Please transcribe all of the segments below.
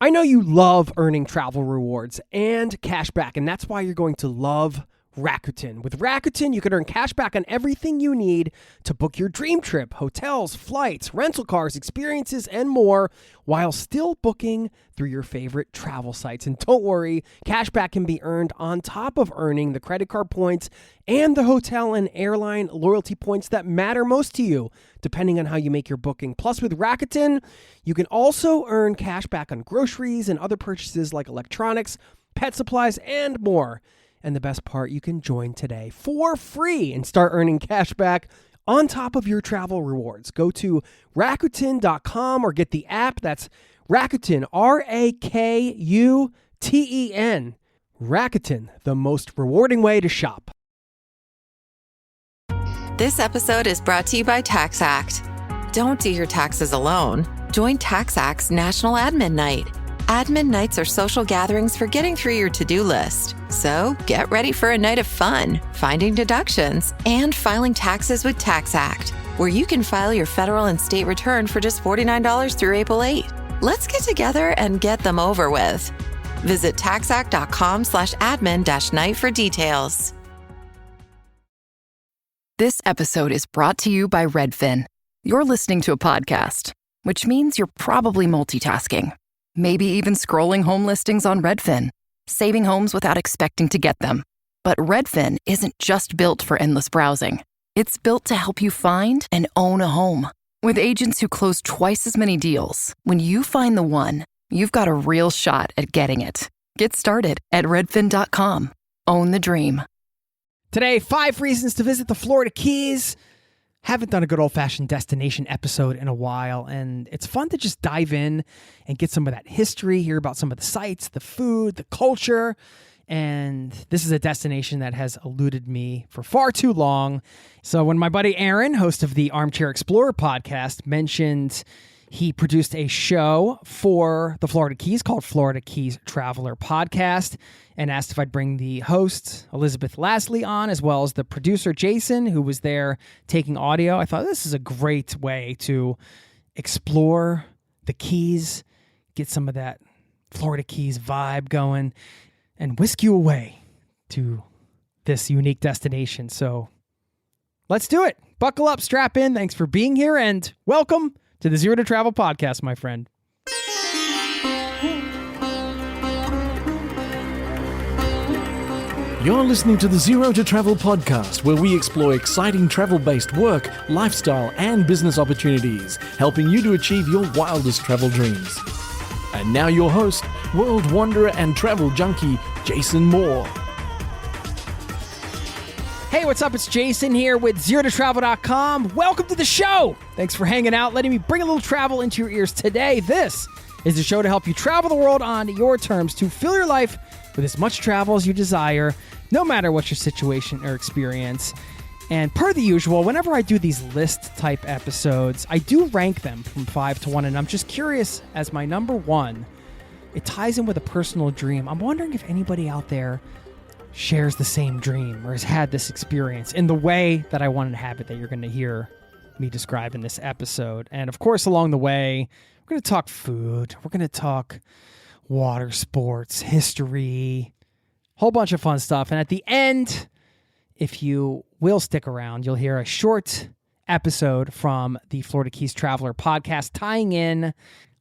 I know you love earning travel rewards and cash back, and that's why you're going to love Rakuten. With Rakuten, you can earn cash back on everything you need to book your dream trip, hotels, flights, rental cars, experiences, and more, while still booking through your favorite travel sites. And don't worry, cash back can be earned on top of earning the credit card points and the hotel and airline loyalty points that matter most to you, depending on how you make your booking. Plus, with Rakuten, you can also earn cash back on groceries and other purchases like electronics, pet supplies, and more. And the best part, you can join today for free and start earning cash back on top of your travel rewards. Go to Rakuten.com or get the app. That's Rakuten, Rakuten. Rakuten, the most rewarding way to shop. This episode is brought to you by TaxAct. Don't do your taxes alone. Join TaxAct's National Admin Night. Admin nights are social gatherings for getting through your to-do list. So get ready for a night of fun, finding deductions, and filing taxes with TaxAct, where you can file your federal and state return for just $49 through April 8. Let's get together and get them over with. Visit taxact.com/admin-night for details. This episode is brought to you by Redfin. You're listening to a podcast, which means you're probably multitasking. Maybe even scrolling home listings on Redfin, saving homes without expecting to get them. But Redfin isn't just built for endless browsing. It's built to help you find and own a home. With agents who close twice as many deals, when you find the one, you've got a real shot at getting it. Get started at redfin.com. Own the dream. Today, 5 reasons to visit the Florida Keys. Haven't done a good old-fashioned destination episode in a while, and it's fun to just dive in and get some of that history, hear about some of the sites, the food, the culture, and this is a destination that has eluded me for far too long. So when my buddy Aaron, host of the Armchair Explorer podcast, mentioned he produced a show for the Florida Keys called Florida Keys Traveler Podcast and asked if I'd bring the host, Elizabeth Lasley, on, as well as the producer, Jason, who was there taking audio. I thought this is a great way to explore the Keys, get some of that Florida Keys vibe going, and whisk you away to this unique destination. So let's do it. Buckle up, strap in. Thanks for being here, and welcome to the Zero to Travel podcast, my friend. You're listening to the Zero to Travel podcast, where we explore exciting travel-based work, lifestyle, and business opportunities, helping you to achieve your wildest travel dreams. And now your host, world wanderer and travel junkie, Jason Moore. Hey, what's up? It's Jason here with ZeroToTravel.com. Welcome to the show. Thanks for hanging out, letting me bring a little travel into your ears today. This is the show to help you travel the world on your terms, to fill your life with as much travel as you desire, no matter what your situation or experience. And per the usual, whenever I do these list-type episodes, I do rank them from 5 to 1, and I'm just curious, as my number 1, it ties in with a personal dream. I'm wondering if anybody out there shares the same dream or has had this experience in the way that I wanted to have it, that you're going to hear me describe in this episode. And of course, along the way, we're going to talk food. We're going to talk water sports, history, whole bunch of fun stuff. And at the end, if you will stick around, you'll hear a short episode from the Florida Keys Traveler podcast tying in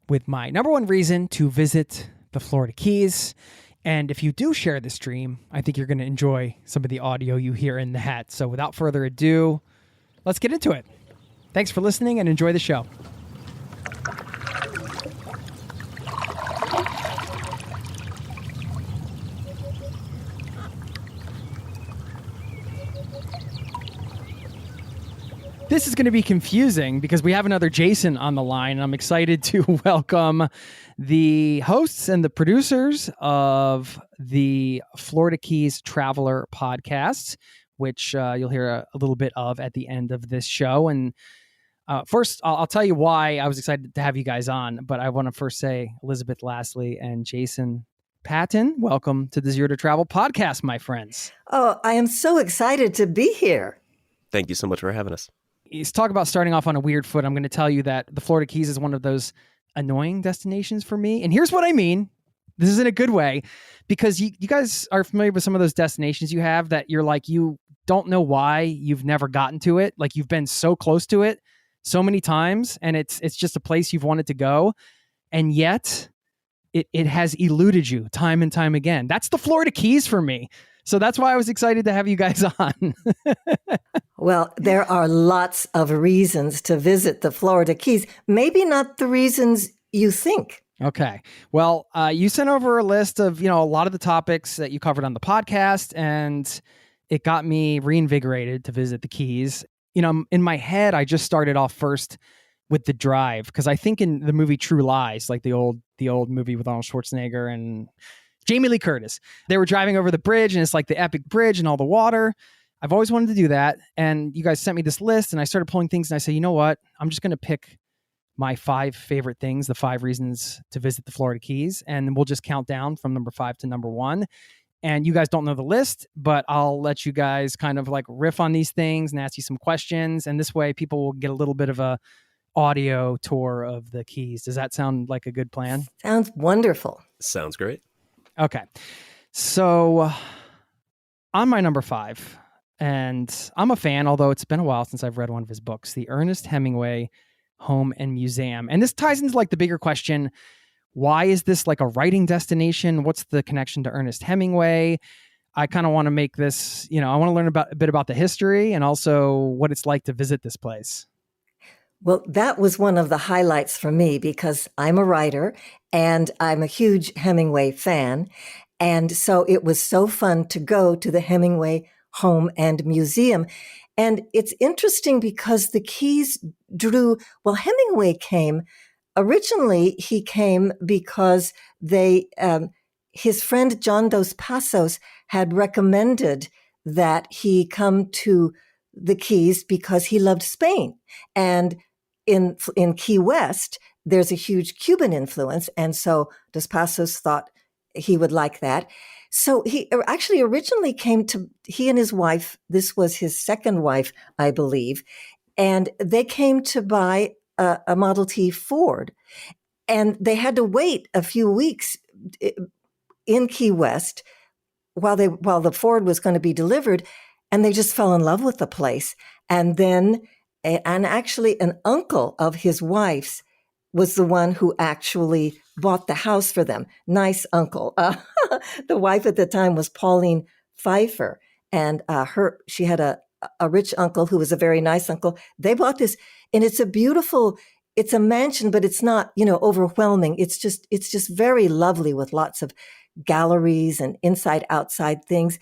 with my number 1 reason to visit the Florida Keys. And if you do share this dream, I think you're going to enjoy some of the audio you hear in that. So without further ado, let's get into it. Thanks for listening and enjoy the show. This is going to be confusing because we have another Jason on the line, and I'm excited to welcome the hosts and the producers of the Florida Keys Traveler podcast, which you'll hear a little bit of at the end of this show. And first, I'll tell you why I was excited to have you guys on, but I want to first say Elizabeth Lasley and Jason Paton, welcome to the Zero to Travel podcast, my friends. Oh, I am so excited to be here. Thank you so much for having us. Let's talk about starting off on a weird foot. I'm going to tell you that the Florida Keys is one of those annoying destinations for me. And here's what I mean. This is in a good way, because you guys are familiar with some of those destinations you have that you're like, you don't know why you've never gotten to it. Like you've been so close to it so many times, and it's just a place you've wanted to go. And yet it has eluded you time and time again. That's the Florida Keys for me. So that's why I was excited to have you guys on. Well, there are lots of reasons to visit the Florida Keys. Maybe not the reasons you think. Okay. Well, you sent over a list of, a lot of the topics that you covered on the podcast, and it got me reinvigorated to visit the Keys. In my head, I just started off first with The Drive, because I think in the movie True Lies, like the old movie with Arnold Schwarzenegger and Jamie Lee Curtis, they were driving over the bridge, and it's like the epic bridge and all the water. I've always wanted to do that. And you guys sent me this list, and I started pulling things, and I said, you know what? I'm just going to pick my 5 favorite things, the 5 reasons to visit the Florida Keys. And we'll just count down from number 5 to number 1. And you guys don't know the list, but I'll let you guys kind of like riff on these things and ask you some questions. And this way people will get a little bit of a audio tour of the Keys. Does that sound like a good plan? Sounds wonderful. Sounds great. Okay. So on my number 5, and I'm a fan, although it's been a while since I've read one of his books, the Ernest Hemingway Home and Museum. And this ties into like the bigger question, why is this like a writing destination? What's the connection to Ernest Hemingway? I kind of want to make this, I want to learn a bit about the history and also what it's like to visit this place. Well, that was one of the highlights for me because I'm a writer and I'm a huge Hemingway fan. And so it was so fun to go to the Hemingway Home and Museum. And it's interesting because the Keys Hemingway came, originally he came because his friend John Dos Passos had recommended that he come to the Keys because he loved Spain. And in Key West, there's a huge Cuban influence. And so Dos Passos thought he would like that. So he actually originally he and his wife, this was his second wife, I believe, and they came to buy a Model T Ford. And they had to wait a few weeks in Key West while the Ford was going to be delivered. And they just fell in love with the place. And then, and actually an uncle of his wife's was the one who actually bought the house for them. Nice uncle. The wife at the time was Pauline Pfeiffer, and she had a rich uncle who was a very nice uncle. They bought this, and it's a mansion, but it's not, overwhelming. It's just very lovely with lots of galleries and inside outside things.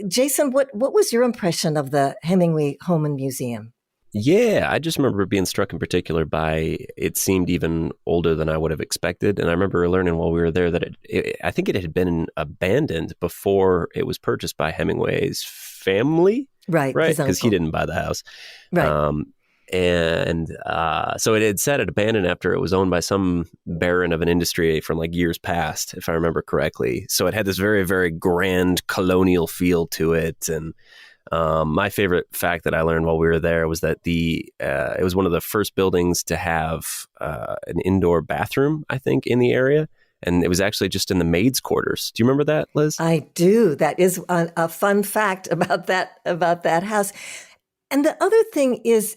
Jason, what was your impression of the Hemingway Home and Museum? Yeah, I just remember being struck in particular by it seemed even older than I would have expected. And I remember learning while we were there that I think it had been abandoned before it was purchased by Hemingway's family. Right. Because he didn't buy the house. Right. So it had sat abandoned after it was owned by some baron of an industry from like years past, if I remember correctly. So it had this very, very grand colonial feel to it. And my favorite fact that I learned while we were there was that it was one of the first buildings to have an indoor bathroom, I think, in the area. And it was actually just in the maids' quarters. Do you remember that, Liz? I do. That is a fun fact about that house. And the other thing is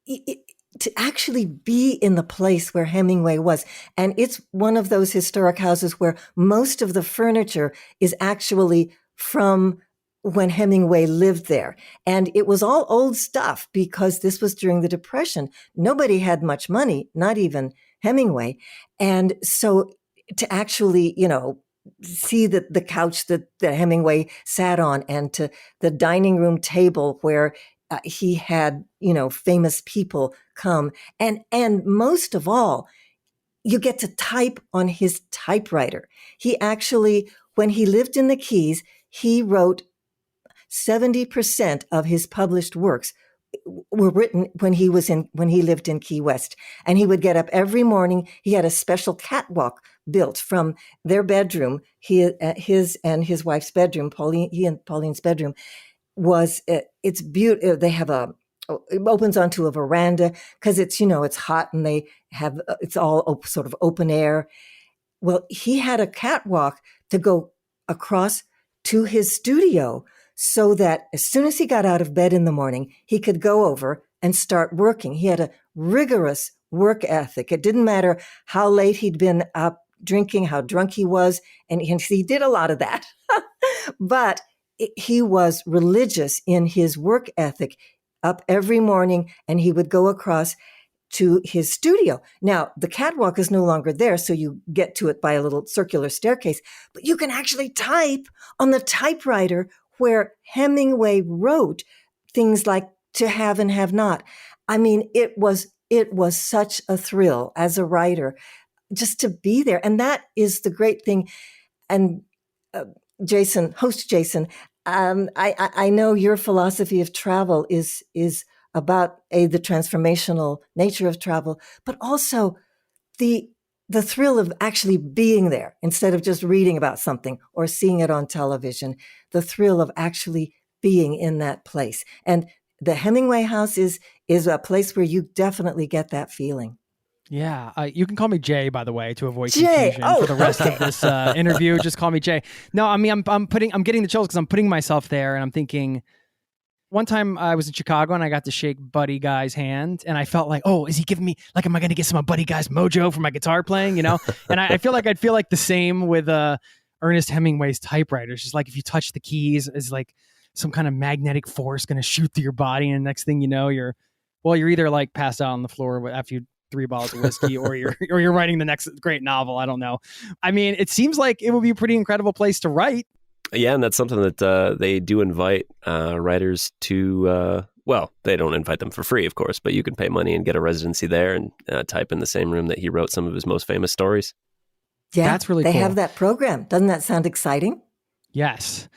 to actually be in the place where Hemingway was. And it's one of those historic houses where most of the furniture is actually from when Hemingway lived there. And it was all old stuff because this was during the Depression. Nobody had much money, not even Hemingway. And so to actually, see the couch that Hemingway sat on and to the dining room table where he had, famous people come. And most of all, you get to type on his typewriter. He actually, when he lived in the Keys, he wrote 70% of his published works were written when he lived in Key West. And he would get up every morning. He had a special catwalk built from their bedroom, his and his wife's bedroom, Pauline's bedroom, it's beautiful. They have it opens onto a veranda because it's, it's hot and they have, it's all sort of open air. Well, he had a catwalk to go across to his studio so that as soon as he got out of bed in the morning, he could go over and start working. He had a rigorous work ethic. It didn't matter how late he'd been up drinking, how drunk he was, and he did a lot of that. But he was religious in his work ethic, up every morning, and he would go across to his studio. Now, the catwalk is no longer there, so you get to it by a little circular staircase, but you can actually type on the typewriter where Hemingway wrote things like to have and have not. I mean, it was such a thrill as a writer just to be there. And that is the great thing. And host Jason, I know your philosophy of travel is about the transformational nature of travel, but also the thrill of actually being there instead of just reading about something or seeing it on television, the thrill of actually being in that place. And the Hemingway house is a place where you definitely get that feeling. Yeah, you can call me Jay, by the way, to avoid Jay. confusion for the rest of this interview. Just call me Jay. No, I mean I'm getting the chills because I'm putting myself there, and I'm thinking. One time I was in Chicago and I got to shake Buddy Guy's hand, and I felt like, oh, is he giving me, like, am I going to get some of Buddy Guy's mojo for my guitar playing, And I feel like I'd feel like the same with Ernest Hemingway's typewriter. It's just like if you touch the keys, it's like some kind of magnetic force going to shoot through your body, and the next thing you know, you're either like passed out on the floor after you 3 bottles of whiskey, or you're writing the next great novel. I don't know. I mean, it seems like it would be a pretty incredible place to write. Yeah, and that's something that they do invite writers to, they don't invite them for free, of course, but you can pay money and get a residency there and type in the same room that he wrote some of his most famous stories. Yeah, that's really cool. They have that program. Doesn't that sound exciting? Yes.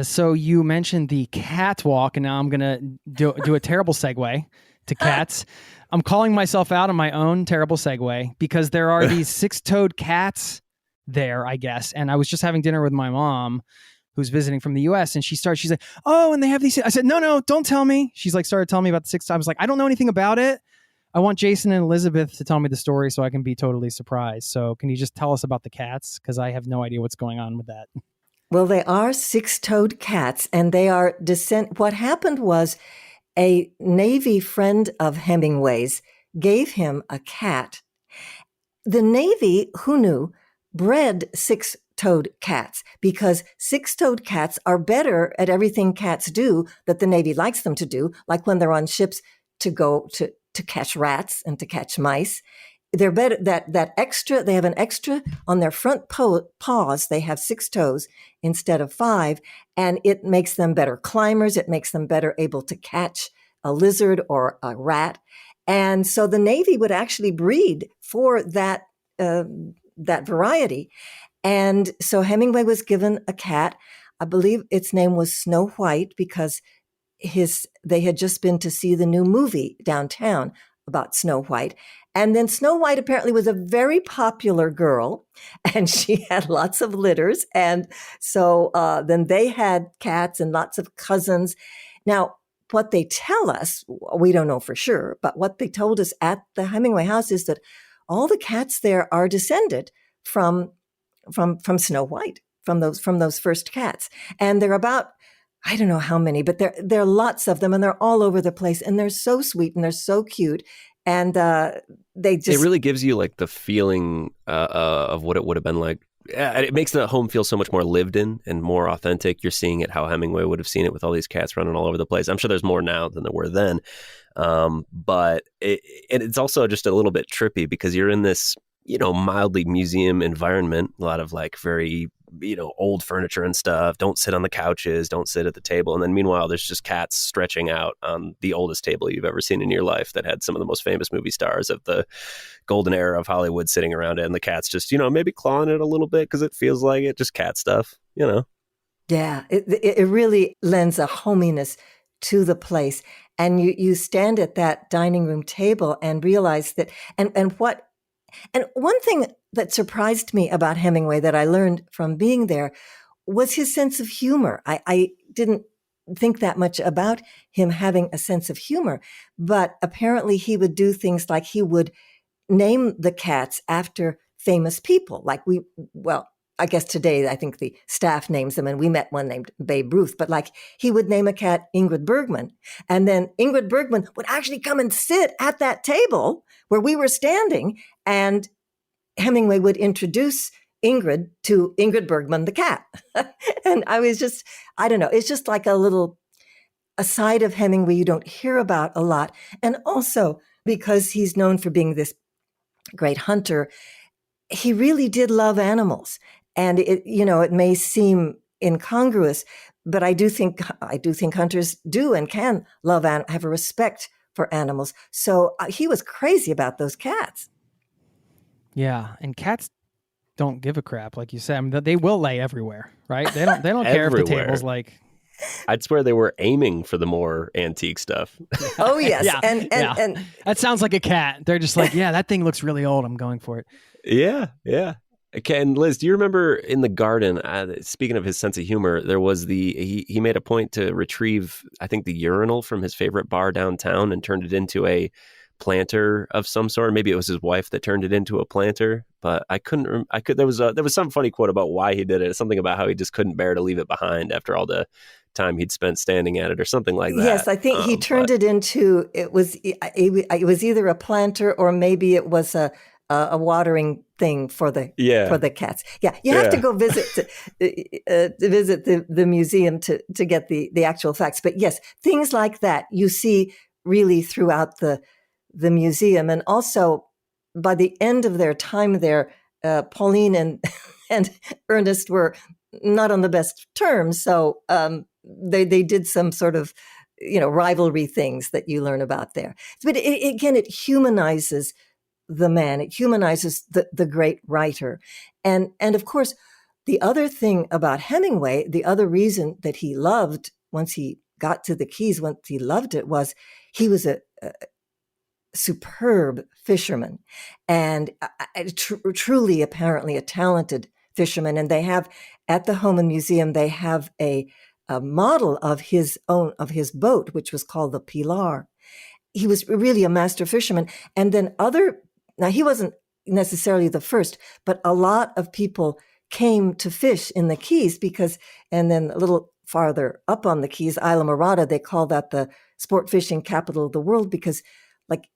So you mentioned the catwalk, and now I'm going to do a terrible segue to cats. I'm calling myself out on my own terrible segue because there are these 6-toed cats there, I guess. And I was just having dinner with my mom, who's visiting from the US, and she's like, oh, and they have these. I said, no, don't tell me. She's like, started telling me about the 6 times. Like, I don't know anything about it. I want Jason and Elizabeth to tell me the story so I can be totally surprised. So can you just tell us about the cats? Because I have no idea what's going on with that. Well, they are 6-toed cats, and they are What happened was a Navy friend of Hemingway's gave him a cat. The Navy, who knew, bred 6-toed cats because 6-toed cats are better at everything cats do that the Navy likes them to do, like when they're on ships to go to catch rats and to catch mice. They're better that extra. They have an extra on their front paws. They have 6 toes instead of 5, and it makes them better climbers. It makes them better able to catch a lizard or a rat. And so the Navy would actually breed for that variety. And so Hemingway was given a cat. I believe its name was Snow White because they had just been to see the new movie downtown about Snow White. And then Snow White apparently was a very popular girl, and she had lots of litters. And so then they had cats and lots of cousins. Now, what they tell us, we don't know for sure, but what they told us at the Hemingway house is that all the cats there are descended from Snow White, from those first cats. And they're about, I don't know how many, but there are lots of them, and they're all over the place, and they're so sweet and they're so cute. And it really gives you like the feeling of what it would have been like. It makes the home feel so much more lived in and more authentic. You're seeing it how Hemingway would have seen it with all these cats running all over the place. I'm sure there's more now than there were then. But it's also just a little bit trippy because you're in this, mildly museum environment, a lot of like very, old furniture and stuff. Don't sit on the couches, don't sit at the table. And then meanwhile, there's just cats stretching out on the oldest table you've ever seen in your life that had some of the most famous movie stars of the golden era of Hollywood sitting around it. And the cat's just, maybe clawing it a little bit because it feels like it, just cat stuff, Yeah, it really lends a hominess to the place. And you stand at that dining room table and realize that, and one thing that surprised me about Hemingway that I learned from being there was his sense of humor. I didn't think that much about him having a sense of humor, but apparently he would do things like he would name the cats after famous people. I guess today I think the staff names them, and we met one named Babe Ruth, but like he would name a cat Ingrid Bergman. And then Ingrid Bergman would actually come and sit at that table where we were standing, and Hemingway would introduce Ingrid to Ingrid Bergman, the cat. And I was just, I don't know, it's just like a side of Hemingway you don't hear about a lot. And also because he's known for being this great hunter, he really did love animals. And it may seem incongruous, but I do think hunters do and can love and have a respect for animals. So he was crazy about those cats. Yeah, and cats don't give a crap, like you said. I mean, they will lay everywhere, right? They don't care if the table's like. I'd swear they were aiming for the more antique stuff. Oh yes, yeah. And that sounds like a cat. They're just like, yeah, that thing looks really old. I'm going for it. Yeah. Okay, and Liz, do you remember in the garden, speaking of his sense of humor, there was he made a point to retrieve, I think, the urinal from his favorite bar downtown and turned it into a planter of some sort. Maybe it was his wife that turned it into a planter, but there was some funny quote about why he did it. Something about how he just couldn't bear to leave it behind after all the time he'd spent standing at it or something like that. Yes, I think he turned it into, it was either a planter or maybe it was a watering thing for the cats. Yeah, you have to go visit the museum to get the actual facts. But yes, things like that you see really throughout the museum. And also by the end of their time there, Pauline and Ernest were not on the best terms. So they did some sort of rivalry things that you learn about there. But it humanizes the man. It humanizes the great writer. And of course, the other thing about Hemingway, the other reason that he loved, once he got to the Keys, once he loved it, was he was a superb fisherman and truly, apparently, a talented fisherman. And they have, at the Hohmann Museum, they have a model of his boat, which was called the Pilar. He was really a master fisherman. And then now he wasn't necessarily the first, but a lot of people came to fish in the Keys and then a little farther up on the Keys, Isla Morada, they call that the sport fishing capital of the world, because like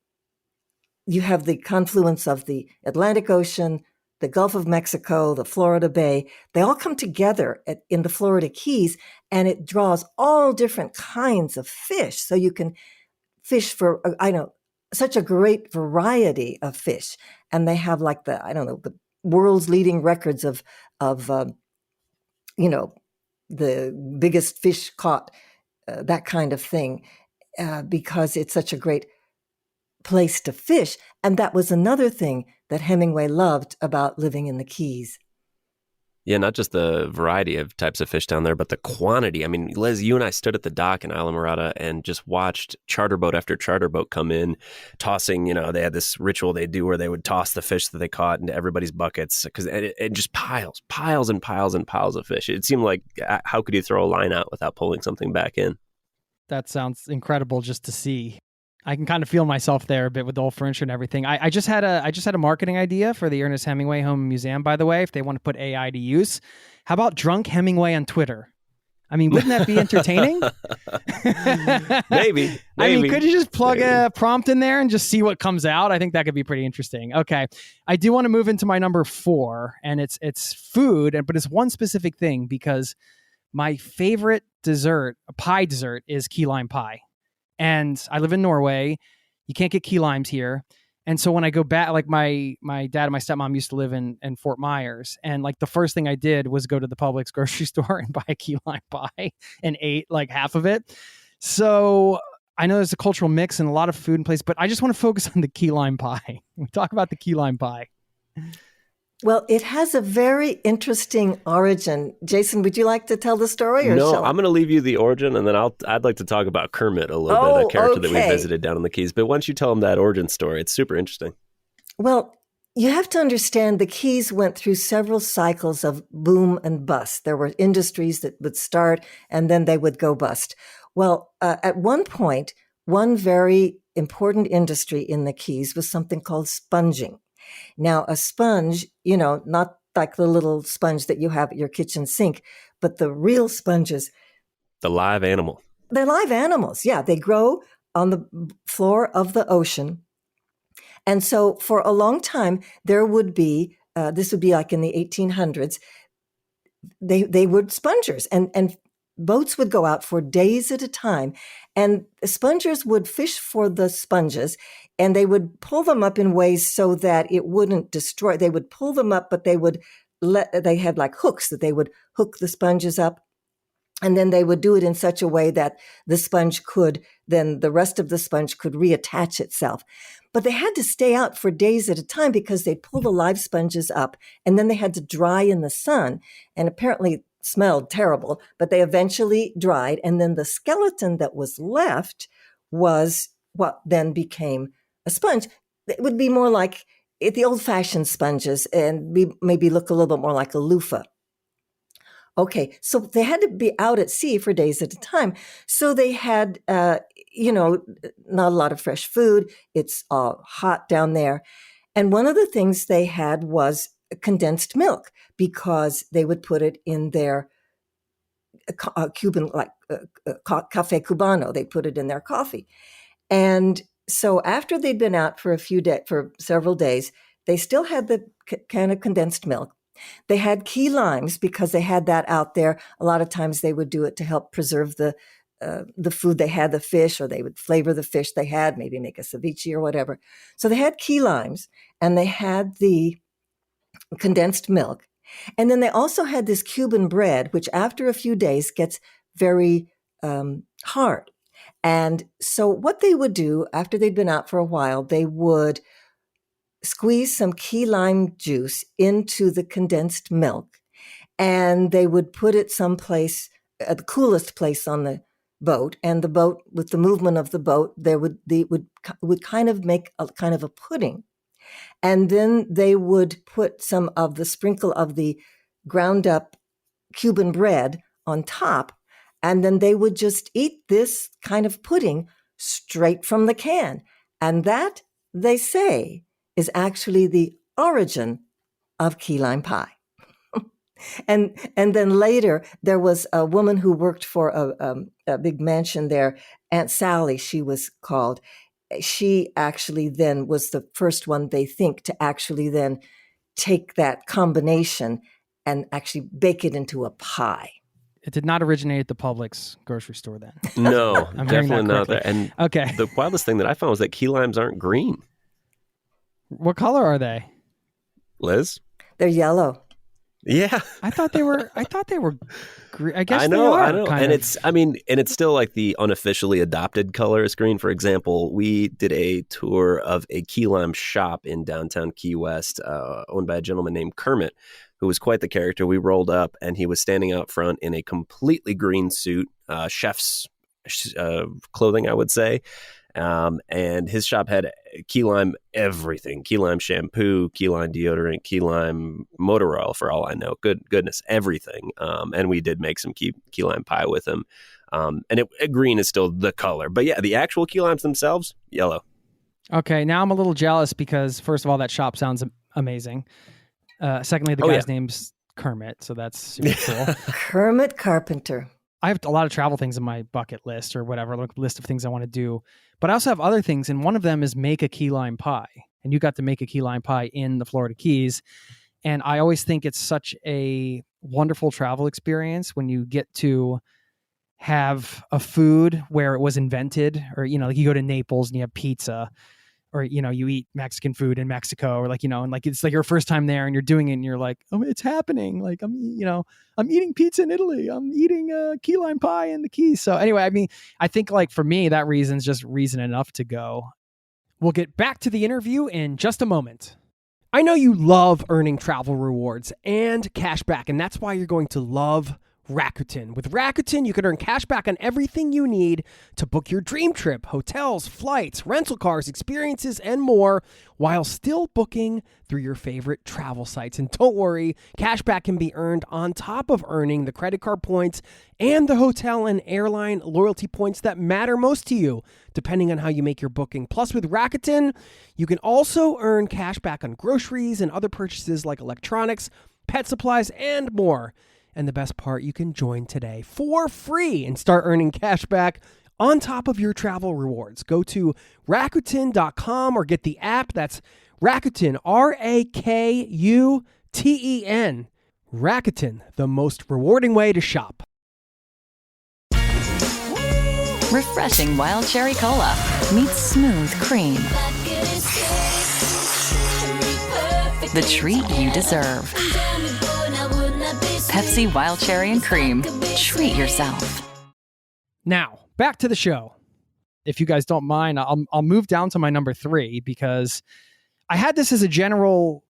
you have the confluence of the Atlantic Ocean, the Gulf of Mexico, the Florida Bay. They all come together in the Florida Keys, and it draws all different kinds of fish. So you can fish for, such a great variety of fish. And they have like the world's leading records of the biggest fish caught, that kind of thing, because it's such a great place to fish. And that was another thing that Hemingway loved about living in the Keys. Yeah, not just the variety of types of fish down there, but the quantity. I mean, Liz, you and I stood at the dock in Isla Morada and just watched charter boat after charter boat come in, tossing, they had this ritual they do where they would toss the fish that they caught into everybody's buckets, because it just piles and piles and piles of fish. It seemed like, how could you throw a line out without pulling something back in? That sounds incredible just to see. I can kind of feel myself there a bit with the old furniture and everything. I just had a marketing idea for the Ernest Hemingway Home Museum, by the way, if they want to put AI to use. How about Drunk Hemingway on Twitter? I mean, wouldn't that be entertaining? Maybe. I mean, could you just plug a prompt in there and just see what comes out? I think that could be pretty interesting. Okay. I do want to move into my number 4, and it's food, but it's one specific thing, because my favorite pie dessert, is key lime pie. And I live in Norway. You can't get key limes here. And so when I go back, like my dad and my stepmom used to live in Fort Myers. And like the first thing I did was go to the Publix grocery store and buy a key lime pie and ate like half of it. So I know there's a cultural mix and a lot of food in place, but I just want to focus on the key lime pie. We talk about the key lime pie. Well, it has a very interesting origin. Jason, would you like to tell the story? Or no, I'm going to leave you the origin, and then I'd like to talk about Kermit a little bit, a character that we visited down in the Keys. But once you tell them that origin story, it's super interesting. Well, You have to understand the Keys went through several cycles of boom and bust. There were industries that would start and then they would go bust. Well, at one point, one very important industry in the Keys was something called sponging. Now, a sponge, not like the little sponge that you have at your kitchen sink, but the real sponges. The live animal. They're live animals. Yeah, they grow on the floor of the ocean. And so for a long time, there would be, this would be like in the 1800s, they were spongers and boats would go out for days at a time. And the spongers would fish for the sponges and they would pull them up in ways so that it wouldn't destroy. They would pull them up, but they had like hooks that they would hook the sponges up. And then they would do it in such a way that the rest of the sponge could reattach itself. But they had to stay out for days at a time because they'd pull the live sponges up and then they had to dry in the sun and apparently smelled terrible, but they eventually dried. And then the skeleton that was left was what then became a sponge. It would be more like the old-fashioned sponges and maybe look a little bit more like a loofah. Okay, so they had to be out at sea for days at a time. So they had, not a lot of fresh food. It's hot down there. And one of the things they had was condensed milk because they would put it in their Cuban, like cafe cubano. They put it in their coffee. And so after they'd been out for for several days, they still had the can of condensed milk. They had key limes because they had that out there. A lot of times they would do it to help preserve the food they had, the fish, or they would flavor the fish they had, maybe make a ceviche or whatever. So they had key limes and they had the condensed milk. And then they also had this Cuban bread, which after a few days gets very hard. And so what they would do after they'd been out for a while, they would squeeze some key lime juice into the condensed milk, and they would put it someplace, at the coolest place on the boat. And the boat, with the movement of the boat, would kind of make a kind of a pudding. And then they would put some of the sprinkle of the ground up Cuban bread on top, and then they would just eat this kind of pudding straight from the can. And that, they say, is actually the origin of key lime pie. and then later, there was a woman who worked for a big mansion there, Aunt Sally, she was called. She actually then was the first one, they think, to actually then take that combination and actually bake it into a pie. It did not originate at the Publix grocery store then. No, I'm definitely not correctly. there. And okay. the wildest thing that I found was that key limes aren't green. What color are they? Liz? They're yellow. Yeah. I thought they were green. I guess I know. they are. And it's still like the unofficially adopted color is green. For example, we did a tour of a key lime shop in downtown Key West, owned by a gentleman named Kermit, who was quite the character. We rolled up and he was standing out front in a completely green suit, chef's clothing, I would say. And his shop had key lime everything, key lime shampoo, key lime deodorant, key lime motor oil, for all I know. Goodness, everything. And we did make some key lime pie with him. And green is still the color. But yeah, the actual key limes themselves, yellow. Okay, now I'm a little jealous because, first of all, that shop sounds amazing. Secondly, the guy's name's Kermit, so that's super cool. Kermit Carpenter. I have a lot of travel things in my bucket list or whatever, like list of things I want to do. But I also have other things, and one of them is make a key lime pie. And you got to make a key lime pie in the Florida Keys. And I always think it's such a wonderful travel experience when you get to have a food where it was invented, or, like you go to Naples and you have pizza, or, you eat Mexican food in Mexico, or and it's like your first time there and you're doing it and you're like, oh, it's happening. Like I'm eating pizza in Italy. I'm eating key lime pie in the Keys. So anyway, I think like for me, that reason's just reason enough to go. We'll get back to the interview in just a moment. I know you love earning travel rewards and cash back, and that's why you're going to love Rakuten. With Rakuten, you can earn cash back on everything you need to book your dream trip, hotels, flights, rental cars, experiences, and more, while still booking through your favorite travel sites. And don't worry, cash back can be earned on top of earning the credit card points and the hotel and airline loyalty points that matter most to you, depending on how you make your booking. Plus, with Rakuten, you can also earn cash back on groceries and other purchases like electronics, pet supplies, and more. And the best part, you can join today for free and start earning cash back on top of your travel rewards. Go to Rakuten.com or get the app. That's Rakuten, Rakuten. Rakuten, the most rewarding way to shop. Refreshing wild cherry cola meets smooth cream. The treat you deserve. Pepsi Wild Cherry and Cream. Treat yourself. Now, back to the show. If you guys don't mind, I'll move down to my number 3 because I had this as a general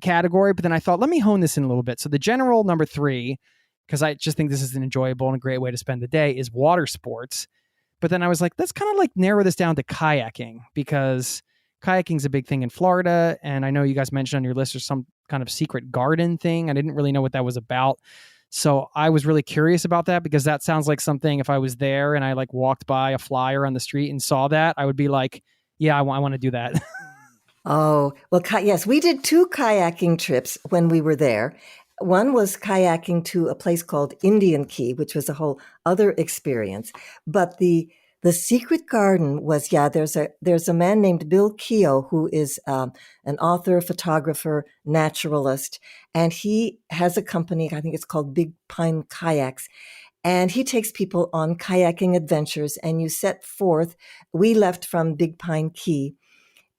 category, but then I thought, let me hone this in a little bit. So the general number 3, because I just think this is an enjoyable and a great way to spend the day, is water sports. But then I was like, let's kind of like narrow this down to kayaking, because kayaking is a big thing in Florida. And I know you guys mentioned on your list there's some kind of secret garden thing. I didn't really know what that was about. So I was really curious about that, because that sounds like something, if I was there and I like walked by a flyer on the street and saw that, I would be like, yeah, I want to do that. Oh, well, yes, we did 2 kayaking trips when we were there. One was kayaking to a place called Indian Key, which was a whole other experience. But the secret garden was, there's a man named Bill Keogh who is an author, photographer, naturalist, and he has a company, I think it's called Big Pine Kayaks, and he takes people on kayaking adventures, and you set forth. We left from Big Pine Key,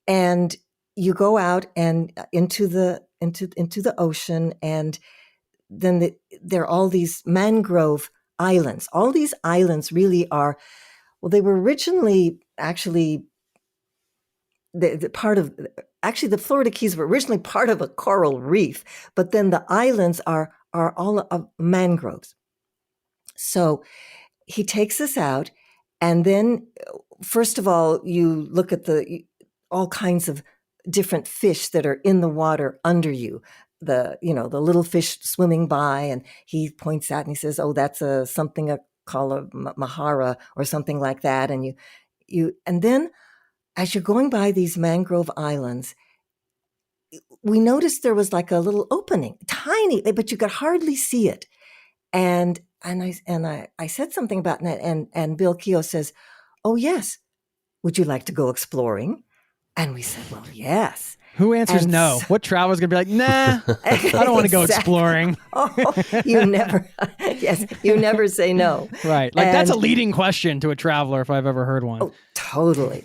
and you go out and into the ocean, and then there are all these mangrove islands. All these islands really are. Well, they were originally actually the Florida Keys were originally part of a coral reef, but then the islands are all of mangroves. So he takes us out, and then first of all, you look at all kinds of different fish that are in the water under you. The little fish swimming by, and he points out and he says, "Oh, that's something called a mahara or something like that." And and then as you're going by these mangrove islands, we noticed there was like a little opening, tiny, but you could hardly see it. And I said something about that, and Bill Keogh says, "Oh yes, would you like to go exploring?" And we said, "Well, yes." Who answers no? What traveler's going to be like, nah, I don't want to go exploring? Oh, you never say no. Right. Like that's a leading question to a traveler if I've ever heard one. Oh, totally.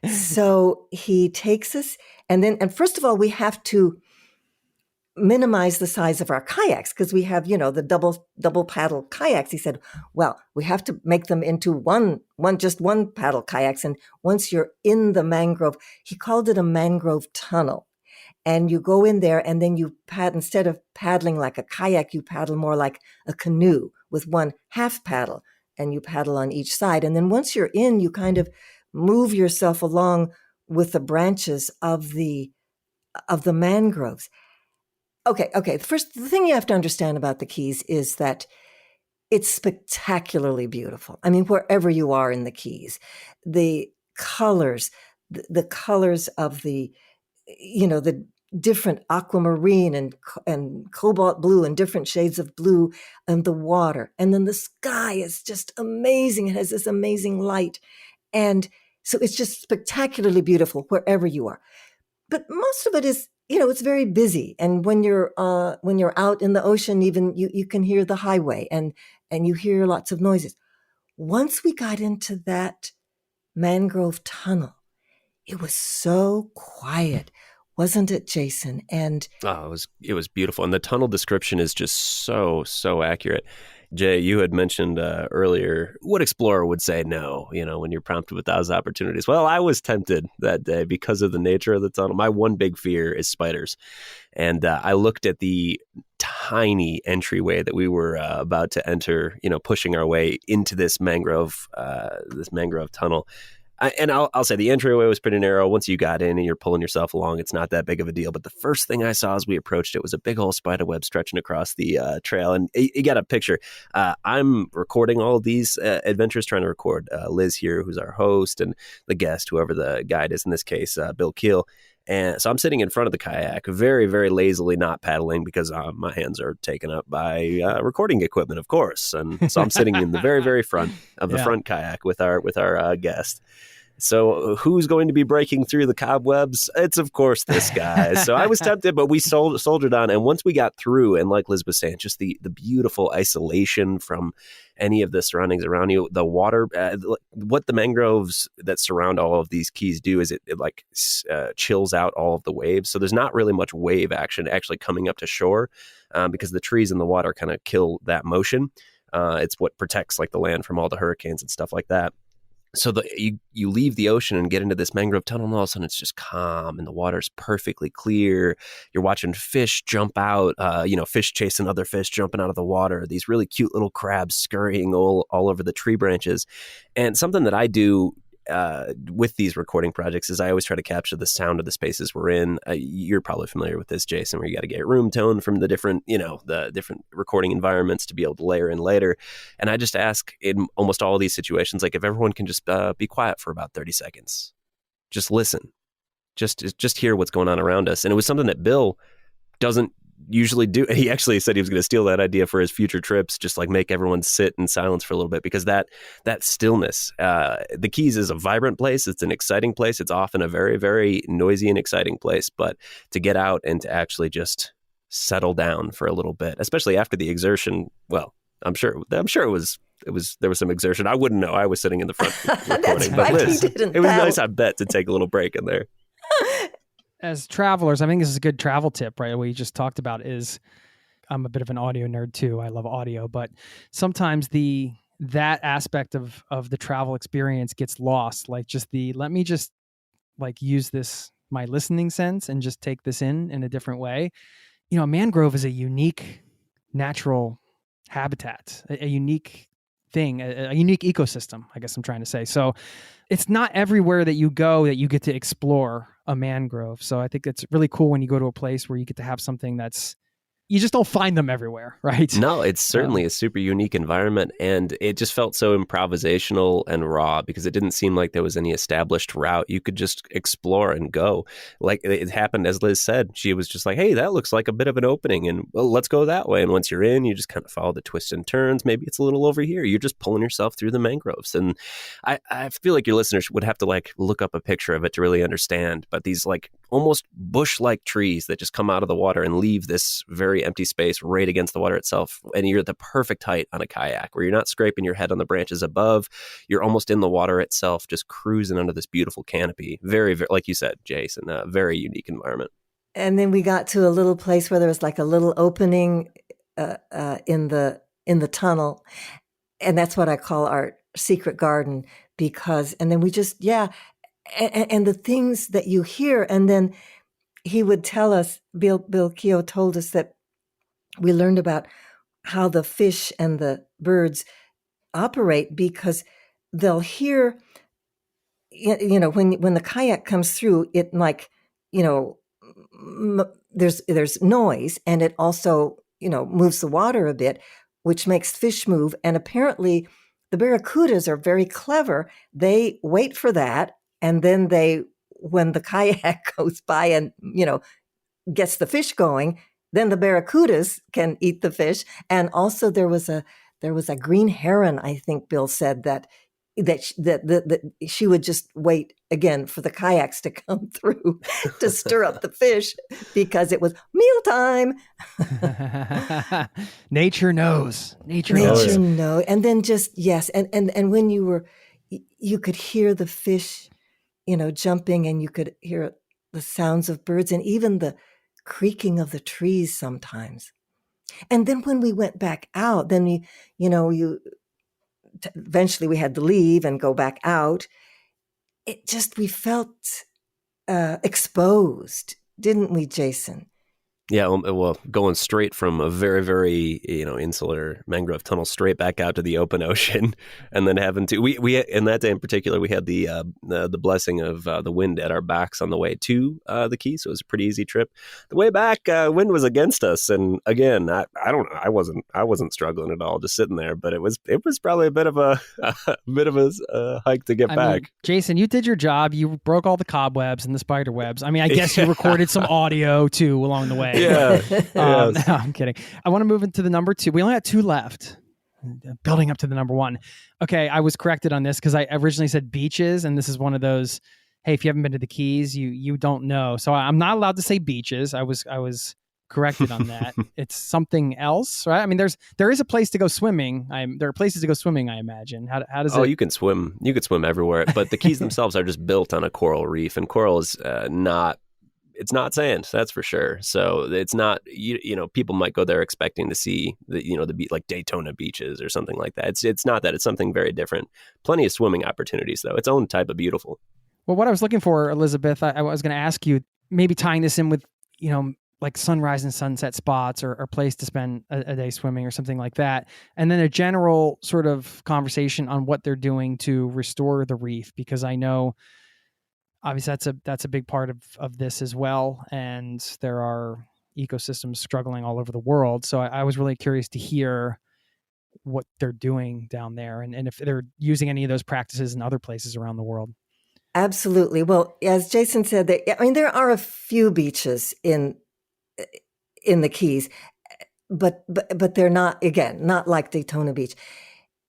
So he takes us, and first of all, we have to minimize the size of our kayaks, because we have, the double paddle kayaks. He said, well, we have to make them into just one paddle kayaks. And once you're in the mangrove, he called it a mangrove tunnel. And you go in there, and then you instead of paddling like a kayak, you paddle more like a canoe with one half paddle, and you paddle on each side. And then once you're in, you kind of move yourself along with the branches of the mangroves. Okay. The thing you have to understand about the Keys is that it's spectacularly beautiful. I mean, wherever you are in the Keys, the colors of the different aquamarine and cobalt blue and different shades of blue, and the water. And then the sky is just amazing. It has this amazing light. And so it's just spectacularly beautiful wherever you are. But most of it is, it's very busy. And when you're out in the ocean, even you can hear the highway and you hear lots of noises. Once we got into that mangrove tunnel, it was so quiet, wasn't it, Jason? And it was beautiful. And the tunnel description is just so accurate. Jay, you had mentioned earlier, what explorer would say no, when you're prompted with those opportunities? Well, I was tempted that day because of the nature of the tunnel. My one big fear is spiders. And I looked at the tiny entryway that we were about to enter, pushing our way into this mangrove tunnel. I'll say the entryway was pretty narrow. Once you got in and you're pulling yourself along, it's not that big of a deal. But the first thing I saw as we approached it was a big old spider web stretching across the trail. And you got a picture. I'm recording all of these adventures, trying to record Liz here, who's our host, and the guest, whoever the guide is in this case, Bill Keel. And so I'm sitting in front of the kayak, very, very lazily not paddling because my hands are taken up by recording equipment, of course. And so I'm sitting in the very, very front of the front kayak with our guest. So who's going to be breaking through the cobwebs? It's, of course, this guy. So I was tempted, but we soldiered on. And once we got through, and like Liz was saying, just the beautiful isolation from any of the surroundings around you, the water, what the mangroves that surround all of these keys do is it chills out all of the waves. So there's not really much wave action actually coming up to shore because the trees in the water kind of kill that motion. It's what protects like the land from all the hurricanes and stuff like that. So you leave the ocean and get into this mangrove tunnel, and all of a sudden it's just calm, and the water's perfectly clear. You're watching fish jump out, fish chasing other fish, jumping out of the water. These really cute little crabs scurrying all over the tree branches. And something that I do with these recording projects is I always try to capture the sound of the spaces we're in. You're probably familiar with this, Jason, where you got to get room tone from the different recording environments to be able to layer in later. And I just ask in almost all of these situations, like if everyone can just be quiet for about 30 seconds, just listen, just hear what's going on around us. And it was something that Bill doesn't usually do. He actually said he was going to steal that idea for his future trips, just like make everyone sit in silence for a little bit, because that stillness, the Keys is a vibrant place. It's an exciting place. It's often a very, very noisy and exciting place, but to get out and to actually just settle down for a little bit, especially after the exertion, well, I'm sure there was some exertion. I wouldn't know. I was sitting in the front recording, but right. Liz, it was nice, I bet, to take a little break in there. As travelers, I think this is a good travel tip, right? What you just talked about is, I'm a bit of an audio nerd too. I love audio, but sometimes that aspect of the travel experience gets lost. Like let me just like use my listening sense and just take this in a different way. A mangrove is a unique natural habitat, a unique thing, a unique ecosystem, I guess I'm trying to say. So it's not everywhere that you go that you get to explore a mangrove. So I think it's really cool when you go to a place where you get to have something you just don't find them everywhere, right? No, it's certainly a super unique environment, and it just felt so improvisational and raw because it didn't seem like there was any established route. You could just explore and go. Like it happened, as Liz said, she was just like, hey, that looks like a bit of an opening, and well, let's go that way. And once you're in, you just kind of follow the twists and turns. Maybe it's a little over here. You're just pulling yourself through the mangroves. And I feel like your listeners would have to like look up a picture of it to really understand. But these like almost bush-like trees that just come out of the water and leave this very empty space right against the water itself. And you're at the perfect height on a kayak where you're not scraping your head on the branches above. You're almost in the water itself, just cruising under this beautiful canopy. Very, very, like you said, Jason, a very unique environment. And then we got to a little place where there was like a little opening in the tunnel. And that's what I call our secret garden and then we just, and the things that you hear. And then he would tell us, Bill Keogh told us that we learned about how the fish and the birds operate because they'll hear, when the kayak comes through, it like, there's noise, and it also, moves the water a bit, which makes fish move. And apparently the barracudas are very clever. They wait for that. And then when the kayak goes by and, gets the fish going, then the barracudas can eat the fish. And also there was a green heron, I think Bill said, that she would just wait again for the kayaks to come through to stir up the fish because it was mealtime. Nature knows. Nature knows. And then and when you could hear the fish, jumping, and you could hear the sounds of birds and even the creaking of the trees sometimes. And then when we went back out, then eventually we had to leave and go back out. We felt exposed, didn't we, Jason? Yeah, well, going straight from a very, very, insular mangrove tunnel straight back out to the open ocean, and then having to we in that day in particular, we had the blessing of the wind at our backs on the way to the Keys, so it was a pretty easy trip. The way back, wind was against us, and again, I don't know, I wasn't struggling at all, just sitting there, but it was probably a bit of a hike to get back. Mean, Jason, you did your job. You broke all the cobwebs and the spider webs. I mean, I guess you recorded some audio too along the way. Yeah. No, I'm kidding. I want to move into the number 2. We only had 2 left. Building up to the number 1. Okay, I was corrected on this because I originally said beaches, and this is one of those, hey, if you haven't been to the Keys, you don't know. So I'm not allowed to say beaches. I was corrected on that. It's something else, right? I mean, there is a place to go swimming. There are places to go swimming, I imagine. How does it? Oh, you can swim. You could swim everywhere, but the Keys themselves are just built on a coral reef, and coral is it's not sand, that's for sure. So it's not, people might go there expecting to see the like Daytona beaches or something like that. It's not that. It's something very different. Plenty of swimming opportunities, though. Its own type of beautiful. Well, what I was looking for, Elizabeth, I was going to ask you, maybe tying this in with, like sunrise and sunset spots or a place to spend a day swimming or something like that. And then a general sort of conversation on what they're doing to restore the reef, because I know obviously that's a big part of this as well. And there are ecosystems struggling all over the world. So I was really curious to hear what they're doing down there and if they're using any of those practices in other places around the world. Absolutely. Well, as Jason said, there are a few beaches in the Keys, but they're not like Daytona Beach.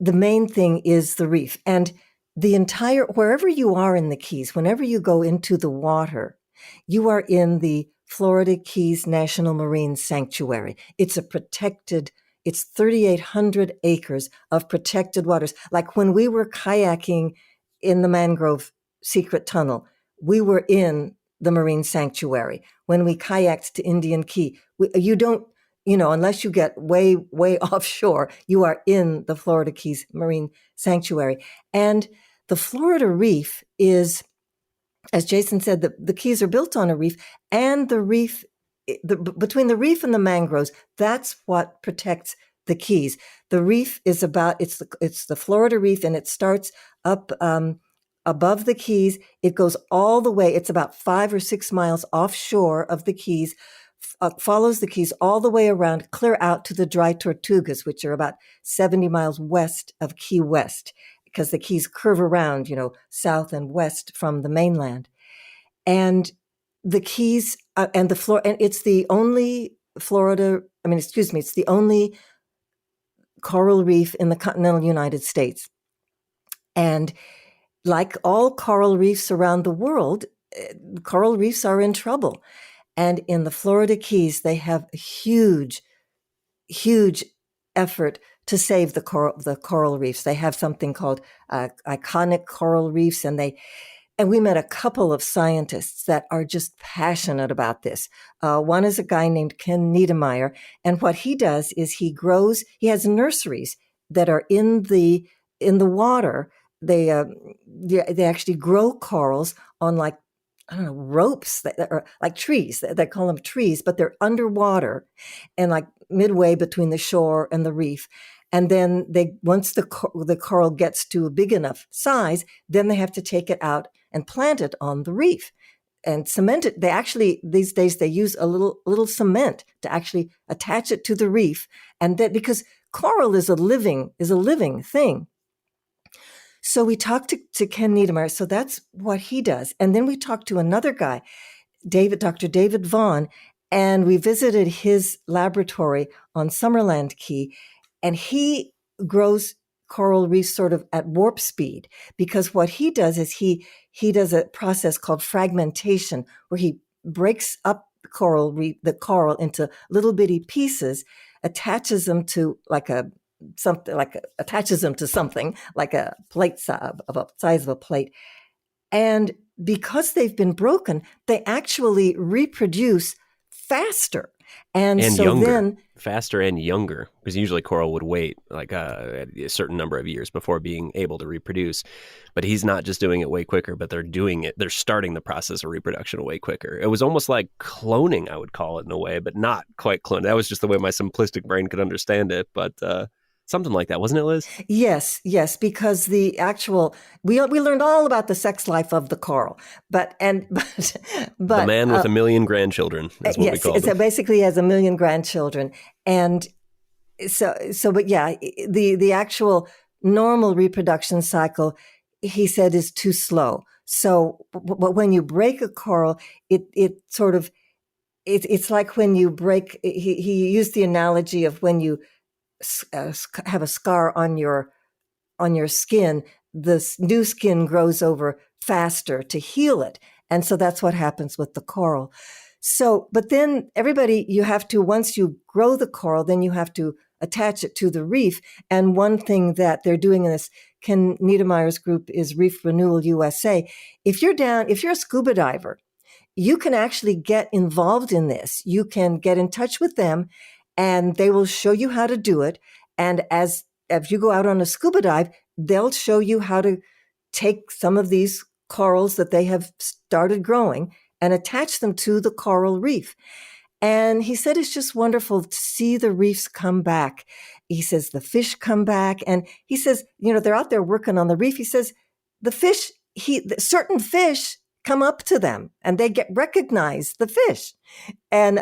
The main thing is the reef, and wherever you are in the Keys, whenever you go into the water, you are in the Florida Keys National Marine Sanctuary. It's it's 3,800 acres of protected waters. Like when we were kayaking in the mangrove secret tunnel, we were in the Marine Sanctuary. When we kayaked to Indian Key, you don't, unless you get way, way offshore, you are in the Florida Keys Marine Sanctuary. And the Florida Reef is, as Jason said, the Keys are built on a reef, and the reef, between the reef and the mangroves, that's what protects the Keys. The reef is it's the Florida Reef, and it starts up above the Keys. It goes all the way. It's about 5 or 6 miles offshore of the Keys, follows the Keys all the way around, clear out to the Dry Tortugas, which are about 70 miles west of Key West, because the Keys curve around, south and west from the mainland. And the Keys and it's the only it's the only coral reef in the continental United States. And like all coral reefs around the world, coral reefs are in trouble. And in the Florida Keys, they have a huge, huge effort to save the coral reefs. They have something called iconic coral reefs, and we met a couple of scientists that are just passionate about this. One is a guy named Ken Niedermeyer, and what he does is he has nurseries that are in the water. They actually grow corals on ropes that are like trees. They call them trees, but they're underwater and like midway between the shore and the reef. And then once the coral gets to a big enough size, then they have to take it out and plant it on the reef and cement it. They actually, these days, they use a little cement to actually attach it to the reef. And that, because coral is a living thing. So we talked to Ken Niedermeyer. So that's what he does. And then we talked to another guy, Dr. David Vaughn, and we visited his laboratory on Summerland Key. And he grows coral reefs sort of at warp speed, because what he does is he does a process called fragmentation, where he breaks up the coral into little bitty pieces, attaches them to something like a plate size of a plate. And because they've been broken, they actually reproduce faster. And And so younger, then, faster and younger, because usually coral would wait like a certain number of years before being able to reproduce. But he's not just doing it way quicker, but they're starting the process of reproduction way quicker. It was almost like cloning, I would call it in a way, but not quite cloning. That was just the way my simplistic brain could understand it. But something like that, wasn't it, Liz? yes, because the actual, we learned all about the sex life of the coral, but The man with a million grandchildren is what we yes, call so him. basically he has a million grandchildren. And but yeah, the actual normal reproduction cycle, he said, is too slow. So, but when you break a coral, it sort of, it's like when you break, he used the analogy of when you have a scar on your skin, this new skin grows over faster to heal it. And so that's what happens with the coral. So, but then you have to, once you grow the coral, then you have to attach it to the reef. And one thing that they're doing in this Ken Niedermeyer's group is Reef Renewal USA. If you're a scuba diver, you can actually get involved in this. You can get in touch with them and they will show you how to do it. And as you go out on a scuba dive, they'll show you how to take some of these corals that they have started growing and attach them to the coral reef. And he said it's just wonderful to see the reefs come back. He says the fish come back. And he says, they're out there working on the reef. He says the fish, certain fish come up to them and they recognize the fish. And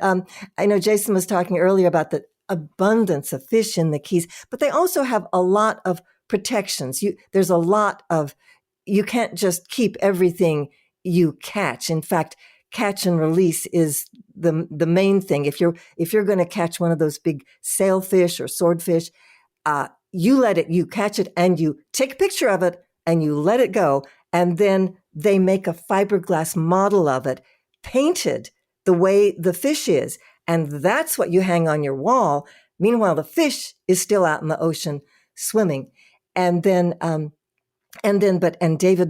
I know Jason was talking earlier about the abundance of fish in the Keys, but they also have a lot of protections. There's a lot of, you can't just keep everything you catch. In fact, catch and release is the main thing. If you're going to catch one of those big sailfish or swordfish, you catch it and you take a picture of it and you let it go. And then they make a fiberglass model of it, painted the way the fish is. And that's what you hang on your wall. Meanwhile, the fish is still out in the ocean swimming. And David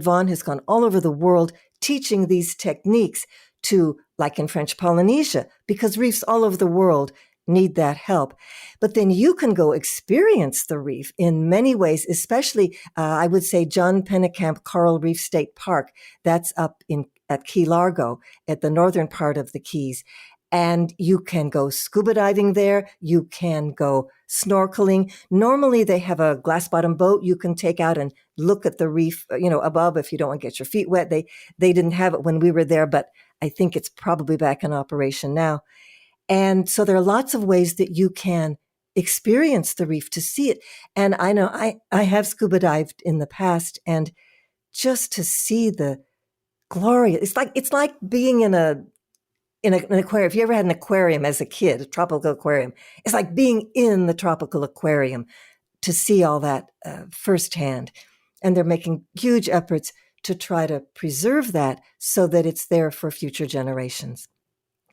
Vaughan has gone all over the world teaching these techniques to, like in French Polynesia, because reefs all over the world need that help. But then you can go experience the reef in many ways, especially, I would say, John Pennekamp Coral Reef State Park. That's up at Key Largo, at the northern part of the Keys. And you can go scuba diving there. You can go snorkeling. Normally, they have a glass bottom boat you can take out and look at the reef, above if you don't want to get your feet wet. They didn't have it when we were there, but I think it's probably back in operation now. And so there are lots of ways that you can experience the reef, to see it. And I know I have scuba dived in the past, and just to see the glory, it's like being in an aquarium. If you ever had an aquarium as a kid, a tropical aquarium, it's like being in the tropical aquarium to see all that firsthand. And they're making huge efforts to try to preserve that so that it's there for future generations.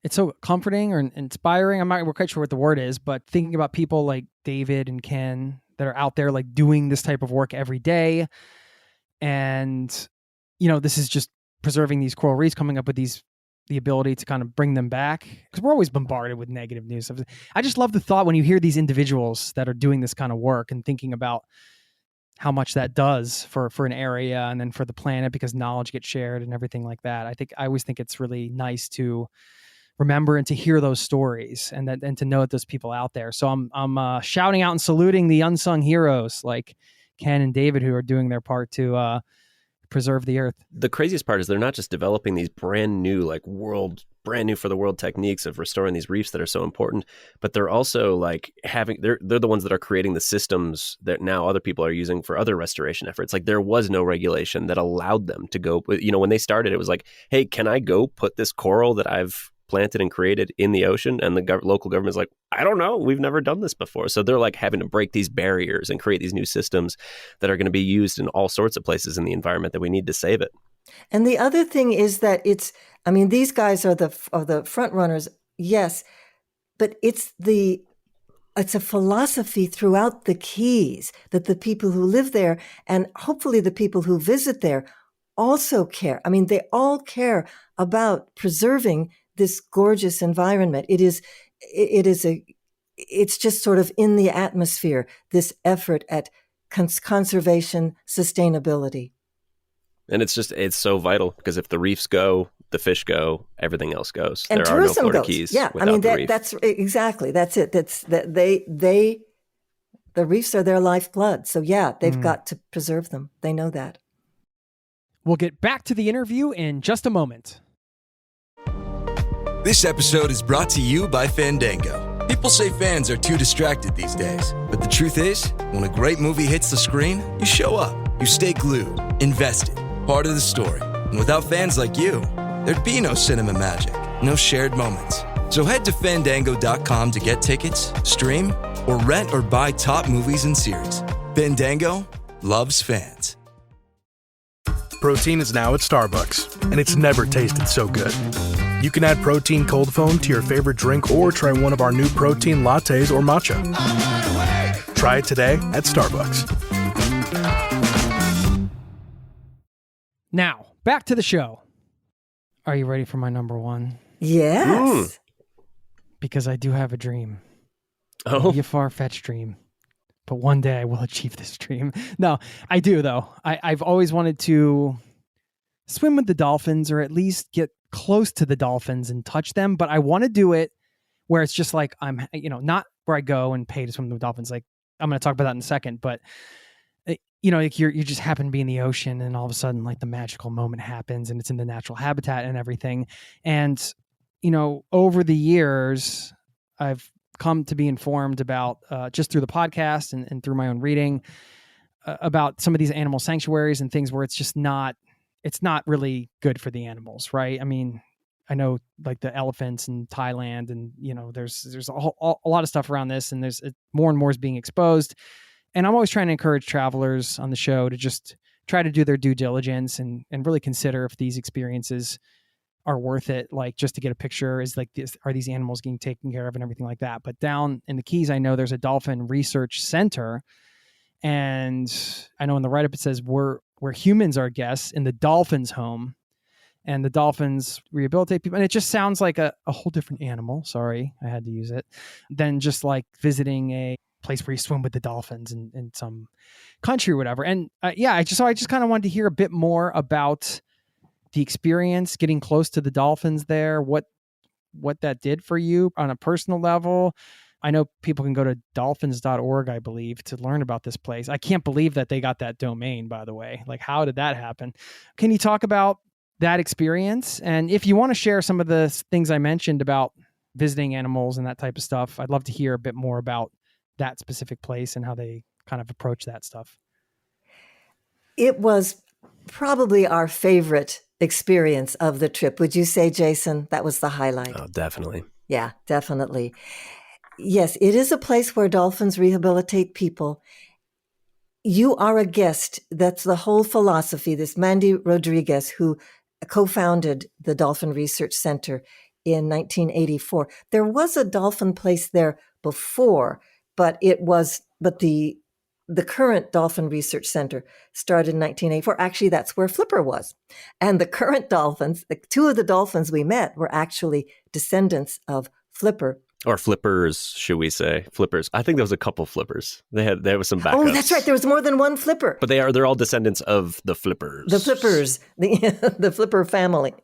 It's so comforting or inspiring. I'm not quite sure what the word is, but thinking about people like David and Ken that are out there like doing this type of work every day. And, this is just preserving these coral reefs, coming up with the ability to kind of bring them back, because we're always bombarded with negative news. I just love the thought when you hear these individuals that are doing this kind of work and thinking about how much that does for an area and then for the planet, because knowledge gets shared and everything like that. I always think it's really nice to remember and to hear those stories and to know that there's people out there. So I'm shouting out and saluting the unsung heroes like Ken and David, who are doing their part to preserve the earth. The craziest part is they're not just developing these brand new for the world techniques of restoring these reefs that are so important, but they're also like they're the ones that are creating the systems that now other people are using for other restoration efforts. Like, there was no regulation that allowed them to go, when they started, it was like, hey, can I go put this coral that I've planted and created in the ocean? And the local government is like, I don't know, we've never done this before. So they're like having to break these barriers and create these new systems that are going to be used in all sorts of places in the environment that we need to save it. And the other thing is that these guys are the front runners, yes, but it's a philosophy throughout the Keys that the people who live there, and hopefully the people who visit there, also care. They all care about preserving this gorgeous environment. It is it's just sort of in the atmosphere, this effort at conservation, sustainability. And it's so vital, because if the reefs go, the fish go, everything else goes. And there are no tourism Florida goes. Keys Yeah, without I mean, the reef. that's exactly, that's it. That's that the reefs are their lifeblood. So yeah, they've got to preserve them. They know that. We'll get back to the interview in just a moment. This episode is brought to you by Fandango. People say fans are too distracted these days, but the truth is, when a great movie hits the screen, you show up, you stay glued, invested, part of the story. And without fans like you, there'd be no cinema magic, no shared moments. So head to Fandango.com to get tickets, stream, or rent or buy top movies and series. Fandango loves fans. Protein is now at Starbucks, and it's never tasted so good. You can add protein cold foam to your favorite drink or try one of our new protein lattes or matcha. Try it today at Starbucks. Now, back to the show. Are you ready for my number one? Yes. Because I do have a dream. Oh, Maybe a far-fetched dream. But one day I will achieve this dream. No, I do, though. I've always wanted to swim with the dolphins, or at least get close to the dolphins and touch them. But I want to do it where it's just like I'm, not where I go and pay to swim with the dolphins. Like, I'm going to talk about that in a second. But, like you just happen to be in the ocean, and all of a sudden, like, the magical moment happens, and it's in the natural habitat and everything. And, over the years, I've come to be informed about, just through the podcast and through my own reading, about some of these animal sanctuaries and things where it's not really good for the animals, right? I mean, I know, like, the elephants in Thailand, and there's a lot of stuff around this, and there's more and more is being exposed. And I'm always trying to encourage travelers on the show to just try to do their due diligence and really consider if these experiences are worth it, like, just to get a picture, are these animals getting taken care of and everything like that. But down in the Keys, I know there's a dolphin research center, and I know in the write-up it says where humans are guests in the dolphins' home, and the dolphins rehabilitate people. And it just sounds like a whole different animal. Sorry, I had to use it. Than just like visiting a place where you swim with the dolphins in some country or whatever. And I just kind of wanted to hear a bit more about the experience, getting close to the dolphins there, what that did for you on a personal level. I know people can go to dolphins.org, I believe, to learn about this place. I can't believe that they got that domain, by the way. Like, how did that happen? Can you talk about that experience? And if you want to share some of the things I mentioned about visiting animals and that type of stuff, I'd love to hear a bit more about that specific place and how they kind of approach that stuff. It was probably our favorite experience of the trip. Would you say, Jason, that was the highlight? Oh, definitely. Yeah, definitely. Yes, it is a place where dolphins rehabilitate people. You are a guest. That's the whole philosophy. This Mandy Rodriguez, who co-founded the Dolphin Research Center in 1984. There was a dolphin place there before, but the current Dolphin Research Center started in 1984. Actually, that's where Flipper was. And the current dolphins, two of the dolphins we met were actually descendants of Flipper. Or flippers, should we say? Flippers. I think there was a couple flippers. There was some backups. Oh, that's right. There was more than one Flipper. But they're all descendants of the flippers. The flippers, the Flipper family.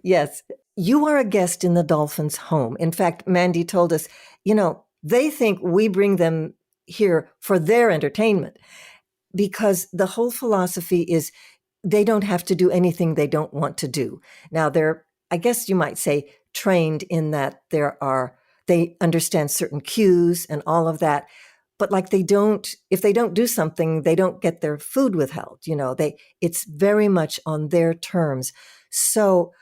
Yes. You are a guest in the dolphins' home. In fact, Mandy told us, they think we bring them here for their entertainment, because the whole philosophy is they don't have to do anything they don't want to do. Now, they're, I guess you might say, trained in that they understand certain cues and all of that. But like if they don't do something, they don't get their food withheld. It's very much on their terms. So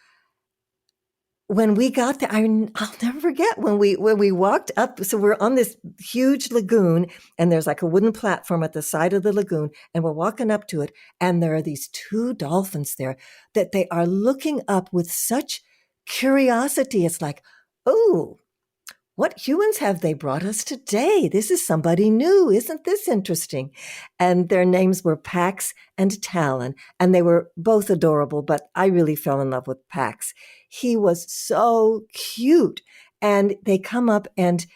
when we got there, I'll never forget when we walked up. So we're on this huge lagoon, and there's like a wooden platform at the side of the lagoon, and we're walking up to it, and there are these two dolphins there that they are looking up with such curiosity. It's like, oh, what humans have they brought us today? This is somebody new. Isn't this interesting? And their names were Pax and Talon, and they were both adorable, but I really fell in love with Pax. He was so cute. And they come up and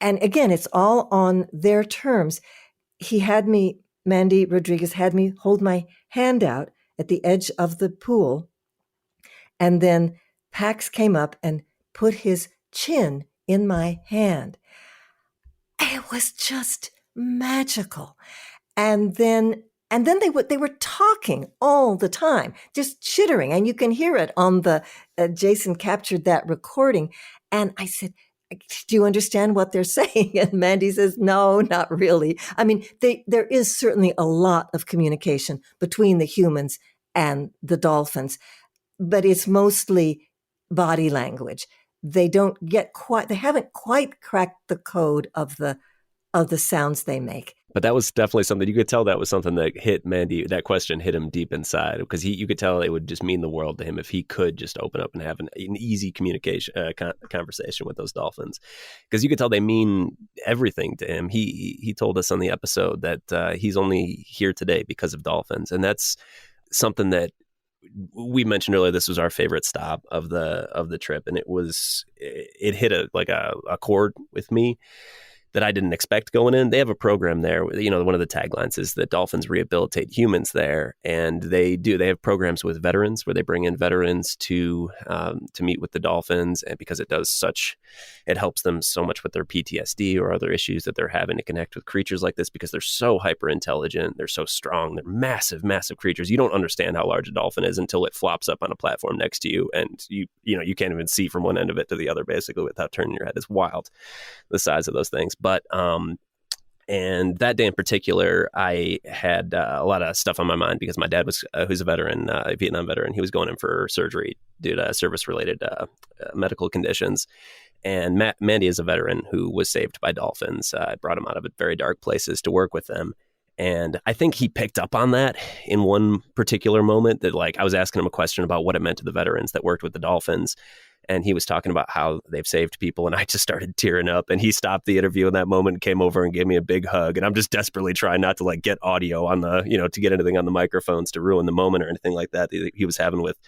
again, it's all on their terms. Mandy Rodriguez had me hold my hand out at the edge of the pool. And then Pax came up and put his chin in my hand. It was just magical. And then they were talking all the time, just chittering, and you can hear it on the Jason captured that recording. And I said, "Do you understand what they're saying?" And Mandy says, "No, not really." I mean, there is certainly a lot of communication between the humans and the dolphins, but it's mostly body language. They haven't quite cracked the code of the sounds they make. But that was definitely something you could tell that was something that hit Mandy. That question hit him deep inside because you could tell it would just mean the world to him if he could just open up and have an easy communication conversation with those dolphins, because you could tell they mean everything to him. He told us on the episode that he's only here today because of dolphins, and that's something that we mentioned earlier. This was our favorite stop of the trip, and it hit a chord with me that I didn't expect going in. They have a program there. One of the taglines is that dolphins rehabilitate humans there. And they have programs with veterans where they bring in veterans to meet with the dolphins. And because it helps them so much with their PTSD or other issues that they're having to connect with creatures like this, because they're so hyper intelligent. They're so strong. They're massive, massive creatures. You don't understand how large a dolphin is until it flops up on a platform next to you. And you can't even see from one end of it to the other, basically, without turning your head. It's wild, the size of those things. But and that day in particular, I had a lot of stuff on my mind because my dad was, who's a veteran, a Vietnam veteran, he was going in for surgery due to service-related medical conditions. And Mandy is a veteran who was saved by dolphins. I brought him out of very dark places to work with them. And I think he picked up on that in one particular moment that, I was asking him a question about what it meant to the veterans that worked with the dolphins. And he was talking about how they've saved people. And I just started tearing up. And he stopped the interview in that moment and came over and gave me a big hug. And I'm just desperately trying not to get audio on to get anything on the microphones to ruin the moment or anything like that he was having with,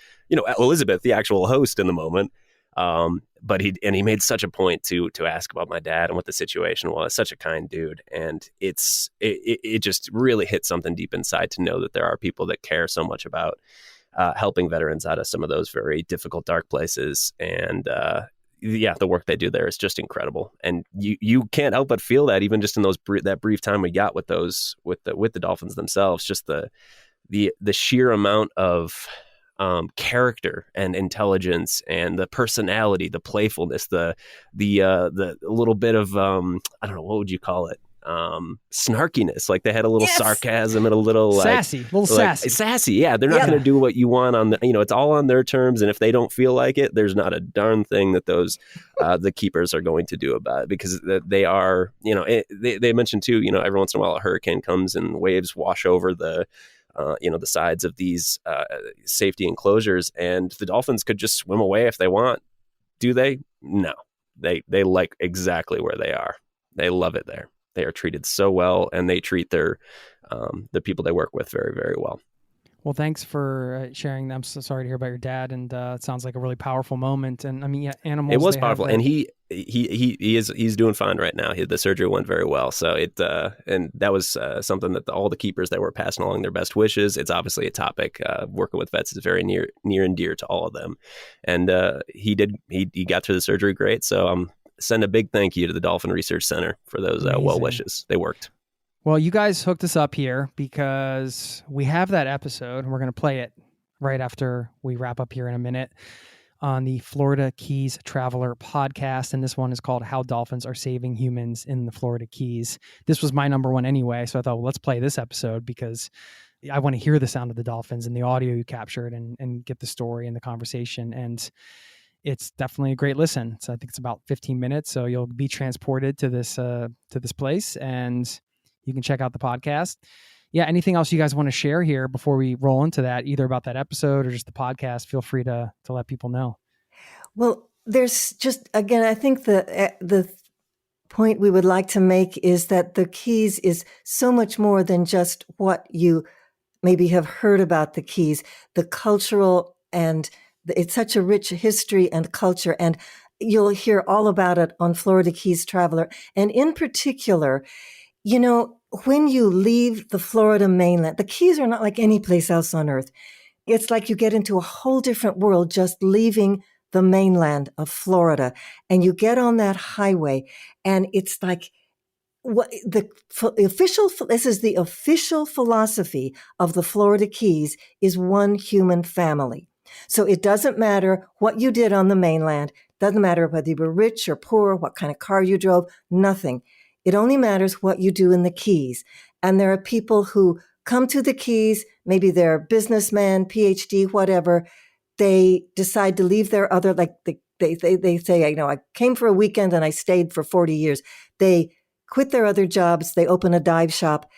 Elizabeth, the actual host in the moment. But he made such a point to ask about my dad and what the situation was. Such a kind dude. And it just really hit something deep inside to know that there are people that care so much about helping veterans out of some of those very difficult, dark places. And the work they do there is just incredible. And you can't help but feel that even just in that brief time we got with the dolphins themselves, just the sheer amount of character and intelligence and the personality, the playfulness, the little bit of I don't know, what would you call it? Snarkiness. They had a little sarcasm and a little sassy, sassy. Yeah, they're not going to do what you want on it's all on their terms, and if they don't feel like it, there's not a darn thing that those the keepers are going to do about it, because they are, they mentioned too, every once in a while a hurricane comes and waves wash over the sides of these safety enclosures, and the dolphins could just swim away if they want. Do they? No, they like exactly where they are. They love it there. They are treated so well, and they treat the people they work with very, very well. Well, thanks for sharing. I'm so sorry to hear about your dad, and it sounds like a really powerful moment. And I mean, animals. It was powerful, and he's doing fine right now. The surgery went very well, so and that was something that all the keepers that were passing along their best wishes. It's obviously a topic. Working with vets is very near and dear to all of them, and he got through the surgery great. So send a big thank you to the Dolphin Research Center for those well wishes. They worked. Well, you guys hooked us up here because we have that episode, and we're going to play it right after we wrap up here in a minute on the Florida Keys Traveler podcast. And this one is called How Dolphins Are Saving Humans in the Florida Keys. This was my number one anyway, so I thought, well, let's play this episode because I want to hear the sound of the dolphins and the audio you captured and get the story and the conversation. And it's definitely a great listen. So I think it's about 15 minutes. So you'll be transported to this place, and you can check out the podcast. Yeah. Anything else you guys want to share here before we roll into that, either about that episode or just the podcast? Feel free to let people know. Well, there's just, again, I think the point we would like to make is that the Keys is so much more than just what you maybe have heard about the Keys. The cultural, and it's such a rich history and culture. And you'll hear all about it on Florida Keys Traveler. And in particular, when you leave the Florida mainland, the Keys are not like any place else on earth. It's like you get into a whole different world just leaving the mainland of Florida. And you get on that highway, and it's like this is the official philosophy of the Florida Keys is one human family. So it doesn't matter what you did on the mainland. Doesn't matter whether you were rich or poor, what kind of car you drove, nothing. It only matters what you do in the Keys. And there are people who come to the Keys, maybe they're businessmen, PhD, whatever. They decide to leave their other, like they say, I came for a weekend and I stayed for 40 years. They quit their other jobs. They open a dive shop.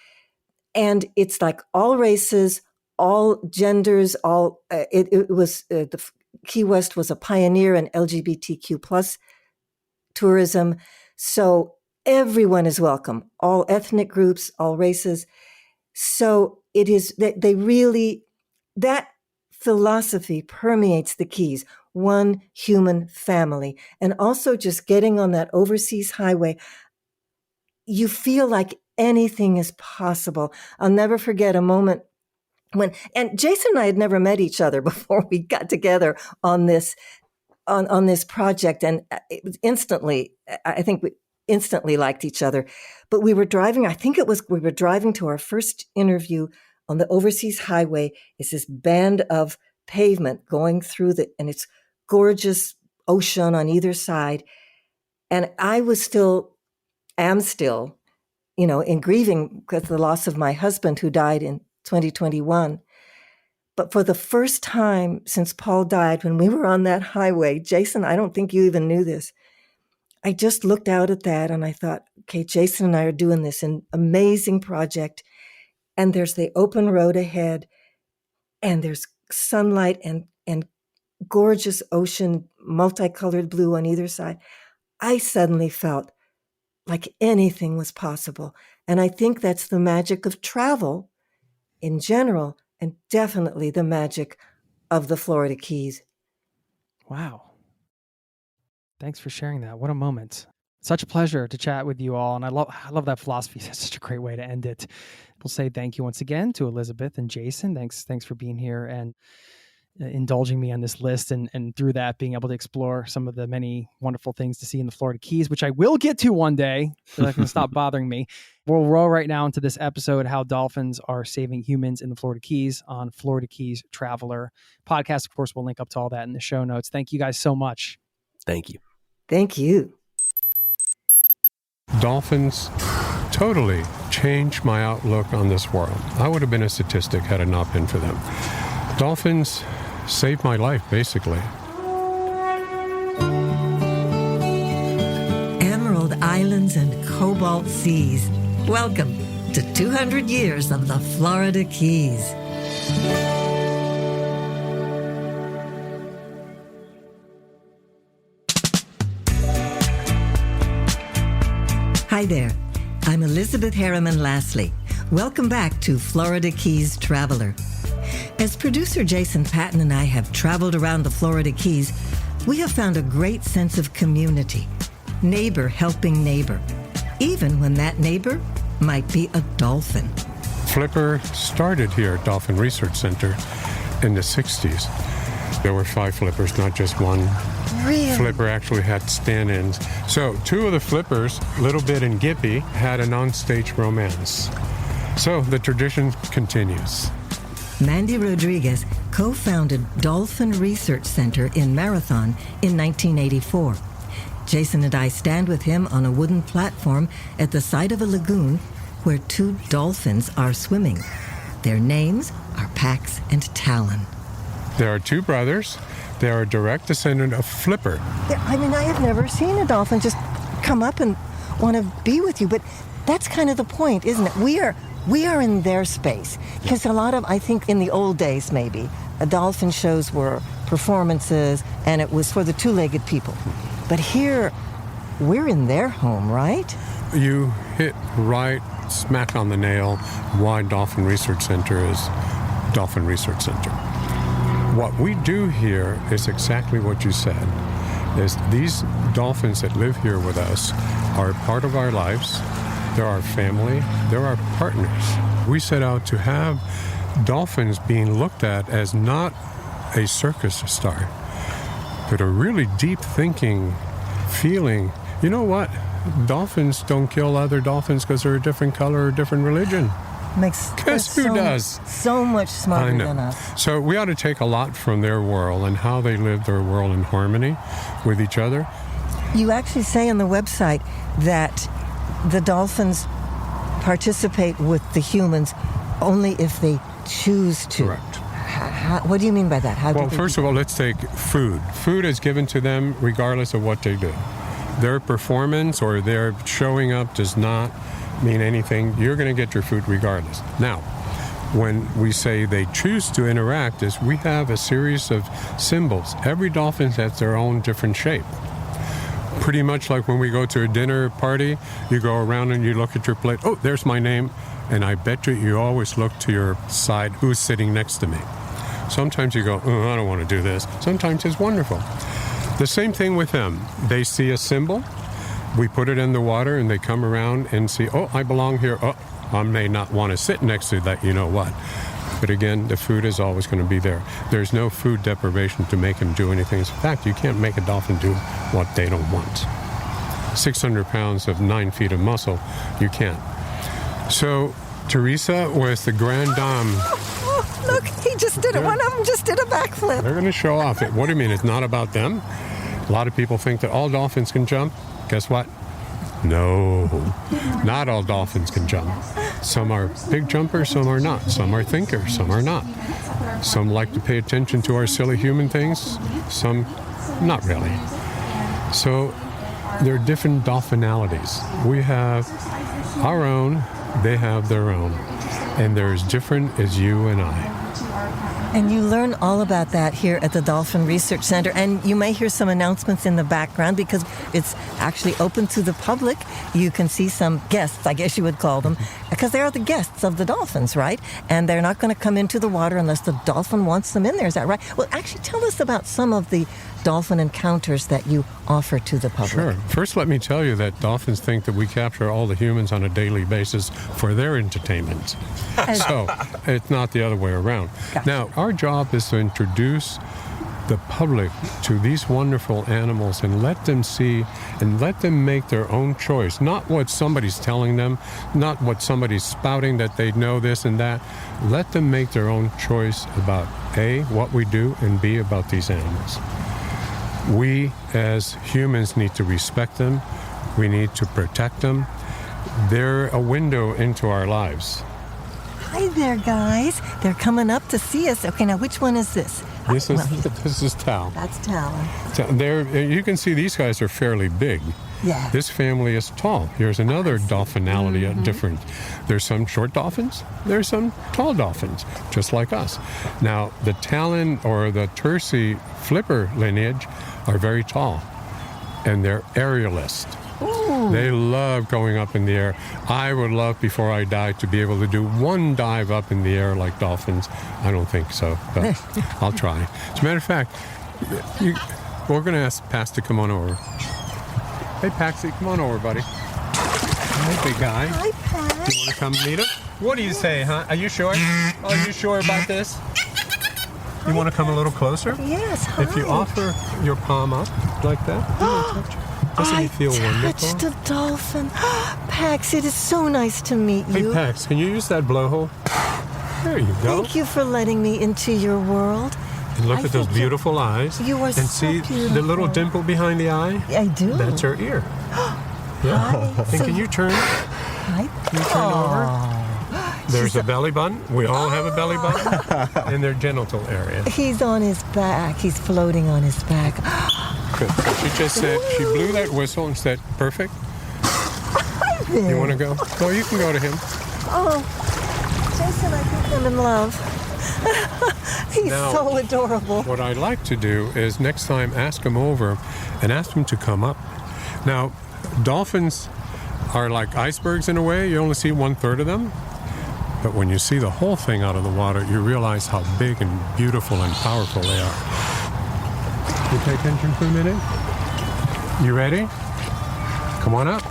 And it's like all races, all genders, the Key West was a pioneer in LGBTQ plus tourism. So everyone is welcome, all ethnic groups, all races. So it is that that philosophy permeates the Keys, one human family. And also just getting on that overseas highway, you feel like anything is possible. I'll never forget a moment and Jason and I had never met each other before we got together on this project. And it was I think we instantly liked each other. But we were driving, we were driving to our first interview on the overseas highway. It's this band of pavement going through and it's gorgeous ocean on either side. And I am still, in grieving because of the loss of my husband who died in 2021. But for the first time since Paul died, when we were on that highway, Jason, I don't think you even knew this. I just looked out at that and I thought, okay, Jason and I are doing this amazing project. And there's the open road ahead and there's sunlight and gorgeous ocean, multicolored blue on either side. I suddenly felt like anything was possible. And I think that's the magic of travel in general, and definitely the magic of the Florida Keys. Wow. Thanks for sharing that. What a moment. Such a pleasure to chat with you all. And I love that philosophy. That's such a great way to end it. We'll say thank you once again to Elizabeth and Jason. Thanks for being here and indulging me on this list and through that being able to explore some of the many wonderful things to see in the Florida Keys, which I will get to one day. So that can stop bothering me. We'll roll right now into this episode, how dolphins are saving humans in the Florida Keys on Florida Keys Traveler podcast. Of course, we'll link up to all that in the show notes. Thank you guys so much. Thank you. Thank you. Dolphins totally changed my outlook on this world. I would have been a statistic had it not been for them. Dolphins saved my life, basically. Emerald Islands and Cobalt Seas. Welcome to 200 years of the Florida Keys. Hi there. I'm Elizabeth Harryman Lasley. Welcome back to Florida Keys Traveler. As producer Jason Paton and I have traveled around the Florida Keys, we have found a great sense of community, neighbor helping neighbor, even when that neighbor might be a dolphin. Flipper started here at Dolphin Research Center in the 60s. There were 5 flippers, not just one. Really? Flipper actually had stand-ins. So 2 of the flippers, Little Bit and Gippy, had an on-stage romance. So the tradition continues. Mandy Rodriguez co-founded Dolphin Research Center in Marathon in 1984. Jason and I stand with him on a wooden platform at the side of a lagoon where 2 dolphins are swimming. Their names are Pax and Talon. There are 2 brothers. They are a direct descendant of Flipper. I have never seen a dolphin just come up and want to be with you, but that's kind of the point, isn't it? We are in their space. Because a lot of, I think in the old days maybe, dolphin shows were performances and it was for the 2-legged people. But here, we're in their home, right? You hit right smack on the nail why Dolphin Research Center is Dolphin Research Center. What we do here is exactly what you said. is these dolphins that live here with us are part of our lives. They're our family. They're our partners. We set out to have dolphins being looked at as not a circus star, but a really deep thinking, feeling, you know what? Dolphins don't kill other dolphins because they're a different color or a different religion. Guess who does? So much smarter than us. So we ought to take a lot from their world and how they live their world in harmony with each other. You actually say on the website that the dolphins participate with the humans only if they choose to. Correct. What do you mean by that? Well, first of all, let's take food. Food is given to them regardless of what they do. Their performance or their showing up does not mean anything. You're going to get your food regardless. Now, when we say they choose to interact, is we have a series of symbols. Every dolphin has their own different shape. Pretty much like when we go to a dinner party, you go around and you look at your plate. Oh, there's my name. And I bet you always look to your side, who's sitting next to me. Sometimes you go, oh, I don't want to do this. Sometimes it's wonderful. The same thing with them. They see a symbol. We put it in the water and they come around and see, oh, I belong here. Oh, I may not want to sit next to that, you know what. But again, the food is always going to be there. There's no food deprivation to make them do anything. In fact, you can't make a dolphin do what they don't want. 600 pounds of 9 feet of muscle, you can't. So Teresa was the grand dame. Oh, look, he just did it. One of them just did a backflip. They're going to show off. What do you mean? It's not about them? A lot of people think that all dolphins can jump. Guess what? No, not all dolphins can jump. Some are big jumpers, some are not. Some are thinkers, some are not. Some like to pay attention to our silly human things, some not really. So there are different dolphinalities. We have our own, they have their own. And they're as different as you and I. And you learn all about that here at the Dolphin Research Center. And you may hear some announcements in the background because it's actually open to the public. You can see some guests, I guess you would call them, because they are the guests of the dolphins, right? And they're not going to come into the water unless the dolphin wants them in there. Is that right? Well, actually, tell us about some of the dolphin encounters that you offer to the public. Sure. First, let me tell you that dolphins think that we capture all the humans on a daily basis for their entertainment. So it's not the other way around. Gotcha. Now, our job is to introduce the public to these wonderful animals and let them see and let them make their own choice. Not what somebody's telling them, not what somebody's spouting that they know this and that. Let them make their own choice about A, what we do, and B, about these animals. We, as humans, need to respect them. We need to protect them. They're a window into our lives. Hi there, guys. They're coming up to see us. Okay, now which one is this? This is Tal. That's Talon. You can see these guys are fairly big. Yeah. This family is tall. Here's another dolphinality different. There's some short dolphins. There's some tall dolphins, just like us. Now, the Talon or the Tercy flipper lineage are very tall, and they're aerialists. Ooh. They love going up in the air. I would love, before I die, to be able to do one dive up in the air like dolphins. I don't think so, but I'll try. As a matter of fact, we're going to ask Pax to come on over. Hey, Paxi, come on over, buddy. Hey, big guy. Hi, Pax. You want to come meet us? What do you say, huh? Are you sure? Are you sure about this? You want to come a little closer? Yes, hi. If you offer your palm up like that, doesn't it feel wonderful? I touched a dolphin. Pax, it is so nice to meet you. Hey, Pax, can you use that blowhole? There you go. Thank you for letting me into your world. And look at those beautiful eyes. You are and so see beautiful. the little dimple behind the eye? I do. That's her ear. Yeah. And can you turn? Hi. Can you turn over? There's a belly button. We all have a belly button. And their genital area. He's on his back. He's floating on his back. Good. She just said, she blew that whistle and said, perfect. You want to go? Oh, you can go to him. Oh, Jason, I think I'm in love. He's Now, so adorable. What I'd like to do is next time ask him over and ask him to come up. Now, dolphins are like icebergs in a way. You only see 1/3 of them. But when you see the whole thing out of the water, you realize how big and beautiful and powerful they are. You pay attention for a minute? You ready? Come on up.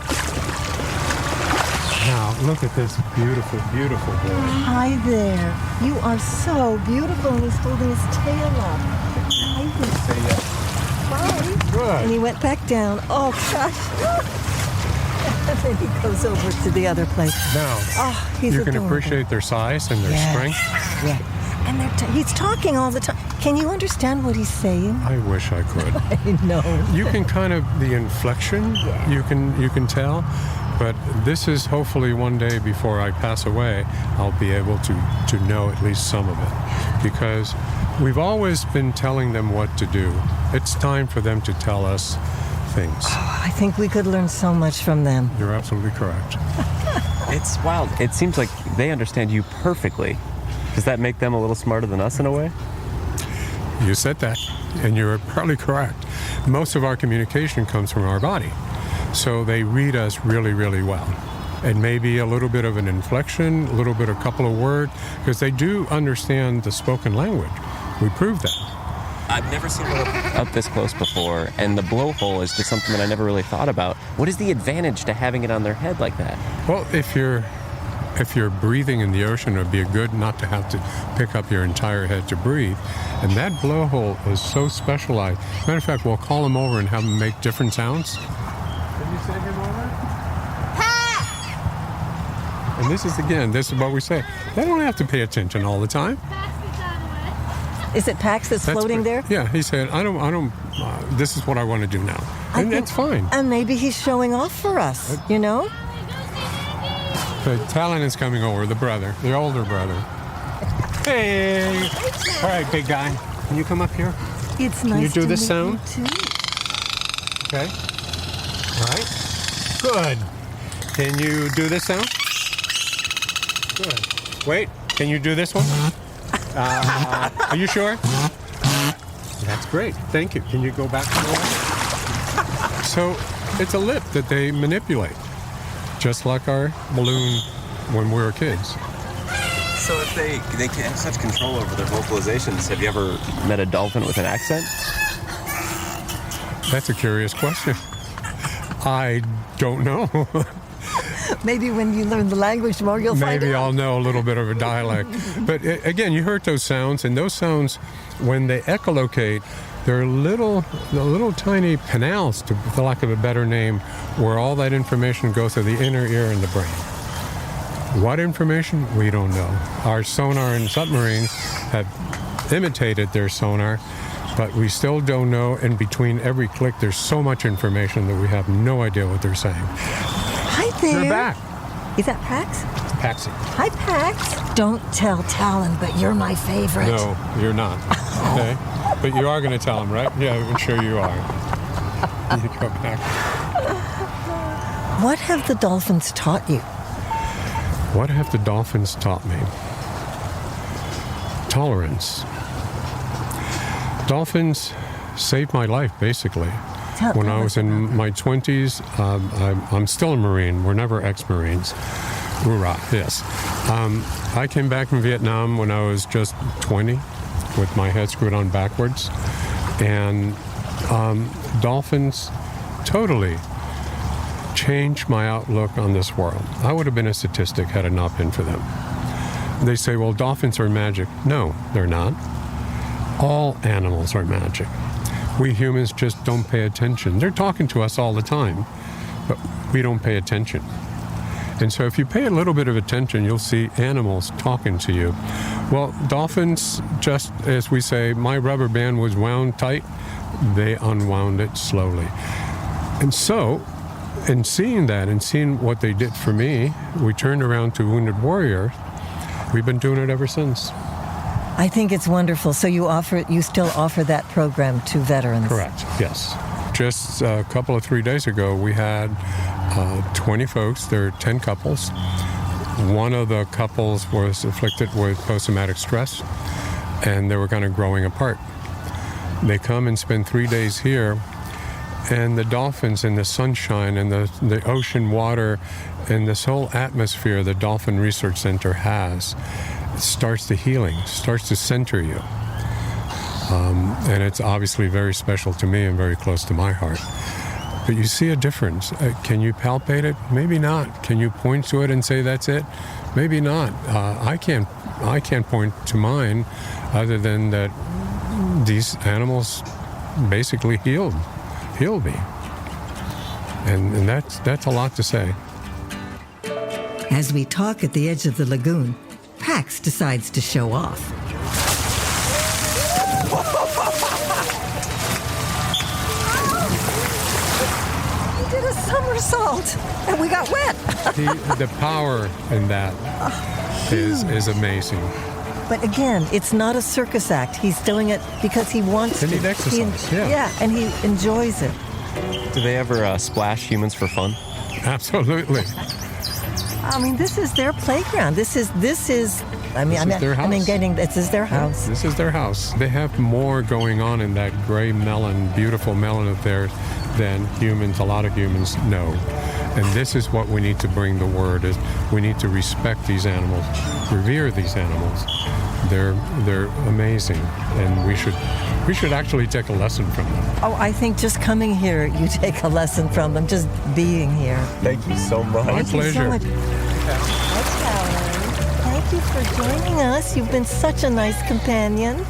Now, look at this beautiful, beautiful boy. Hi there. You are so beautiful. And he's holding his tail up. Hi there. Say yes. Hi. Good. And he went back down. Oh, gosh. And then he goes over to the other place. Now, he's you can adorable. appreciate their size and their strength. Yeah. And he's talking all the time. Can you understand what he's saying? I wish I could. I know. You can kind of, the inflection, you can tell. But this is hopefully one day before I pass away, I'll be able to know at least some of it. Because we've always been telling them what to do. It's time for them to tell us things. I think we could learn so much from them. You're absolutely correct. It's wild. It seems like they understand you perfectly. Does that make them a little smarter than us in a way? You said that, and you're probably correct. Most of our communication comes from our body. So they read us really, really well. And maybe a little bit of an inflection, a little bit, a couple of words, because they do understand the spoken language. We proved that. I've never seen one up this close before, and the blowhole is just something that I never really thought about. What is the advantage to having it on their head like that? Well, if you're breathing in the ocean, it would be good not to have to pick up your entire head to breathe. And that blowhole is so specialized. Matter of fact, we'll call them over and have them make different sounds. Can you say him over? And this is what we say. They don't have to pay attention all the time. Is it Pax that's floating there? Yeah, he said, I don't, this is what I want to do now. And that's fine. And maybe he's showing off for us, you know? But Talon is coming over, the older brother. Hey! All right, big guy. Can you come up here? It's nice Can you do to this meet sound? you too. Okay. All right. Good. Can you do this sound? Good. Wait, can you do this one? Are you sure? That's great. Thank you. Can you go back to the one? So it's a lip that they manipulate, just like our balloon when we were kids. So if they can have such control over their vocalizations, have you ever met a dolphin with an accent? That's a curious question. I don't know. Maybe when you learn the language more, you'll find out. Maybe I'll know a little bit of a dialect. But again, you heard those sounds, and those sounds, when they echolocate, they're little tiny canals, for lack of a better name, where all that information goes to the inner ear and the brain. What information? We don't know. Our sonar and submarines have imitated their sonar, but we still don't know. In between every click, there's so much information that we have no idea what they're saying. Hi there. You're back. Is that Pax? Paxi. Hi, Pax. Don't tell Talon, but you're my favorite. No, you're not. Okay? But you are going to tell him, right? Yeah, I'm sure you are. You go back. What have the dolphins taught you? What have the dolphins taught me? Tolerance. Dolphins saved my life, basically. When I was in my 20s, I'm still a Marine. We're never ex-Marines. Hoorah, yes. I came back from Vietnam when I was just 20 with my head screwed on backwards. And dolphins totally changed my outlook on this world. I would have been a statistic had it not been for them. They say, well, dolphins are magic. No, they're not. All animals are magic. We humans just don't pay attention. They're talking to us all the time, but we don't pay attention. And so if you pay a little bit of attention, you'll see animals talking to you. Well, dolphins, just as we say, my rubber band was wound tight, they unwound it slowly. And so, in seeing that and seeing what they did for me, we turned around to Wounded Warrior. We've been doing it ever since. I think it's wonderful. So you still offer that program to veterans? Correct, yes. Just a couple of 3 days ago, we had 20 folks. There are 10 couples. One of the couples was afflicted with post-traumatic stress, and they were kind of growing apart. They come and spend 3 days here, and the dolphins and the sunshine and the ocean water and this whole atmosphere the Dolphin Research Center has starts the healing, starts to center you. And it's obviously very special to me and very close to my heart. but you see a difference. Can you palpate it? Maybe not. Can you point to it and say that's it? Maybe not. I can't point to mine other than that these animals basically healed me. And that's a lot to say. As we talk at the edge of the lagoon, Pax decides to show off. He did a somersault, and we got wet. The power in that is amazing. But again, it's not a circus act. He's doing it because he wants to. They need exercise, Yeah, and he enjoys it. Do they ever splash humans for fun? Absolutely. I mean, this is their playground. This is. This is their house. This is their house. This is their house. They have more going on in that gray melon, beautiful melon of theirs, than a lot of humans know. And this is what we need to bring the word is we need to respect these animals, revere these animals. They're amazing, and we should actually take a lesson from them. Oh, I think just coming here, you take a lesson from them, just being here. Thank you so much. My pleasure. Thank you so much. Hi, Callie. Thank you for joining us. You've been such a nice companion.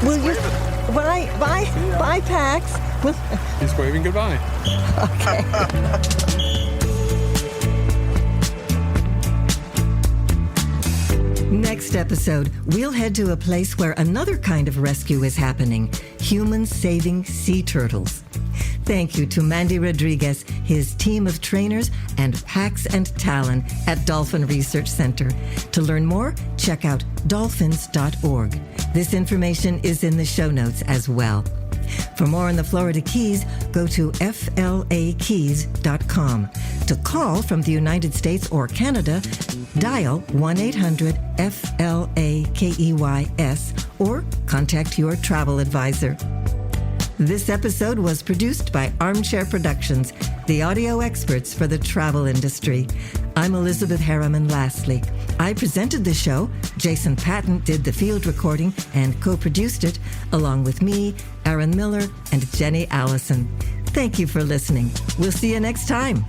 Will you? Bye, Pax. He's waving goodbye. Okay. Next episode, we'll head to a place where another kind of rescue is happening, humans saving sea turtles. Thank you to Mandy Rodriguez, his team of trainers, and Pax and Talon at Dolphin Research Center. To learn more, check out dolphins.org. This information is in the show notes as well. For more on the Florida Keys, go to flakeys.com. To call from the United States or Canada, dial 1-800-FLAKEYS or contact your travel advisor. This episode was produced by Armchair Productions, the audio experts for the travel industry. I'm Elizabeth Harryman Lasley. I presented the show. Jason Paton did the field recording and co-produced it, along with me, Aaron Miller, and Jenny Allison. Thank you for listening. We'll see you next time.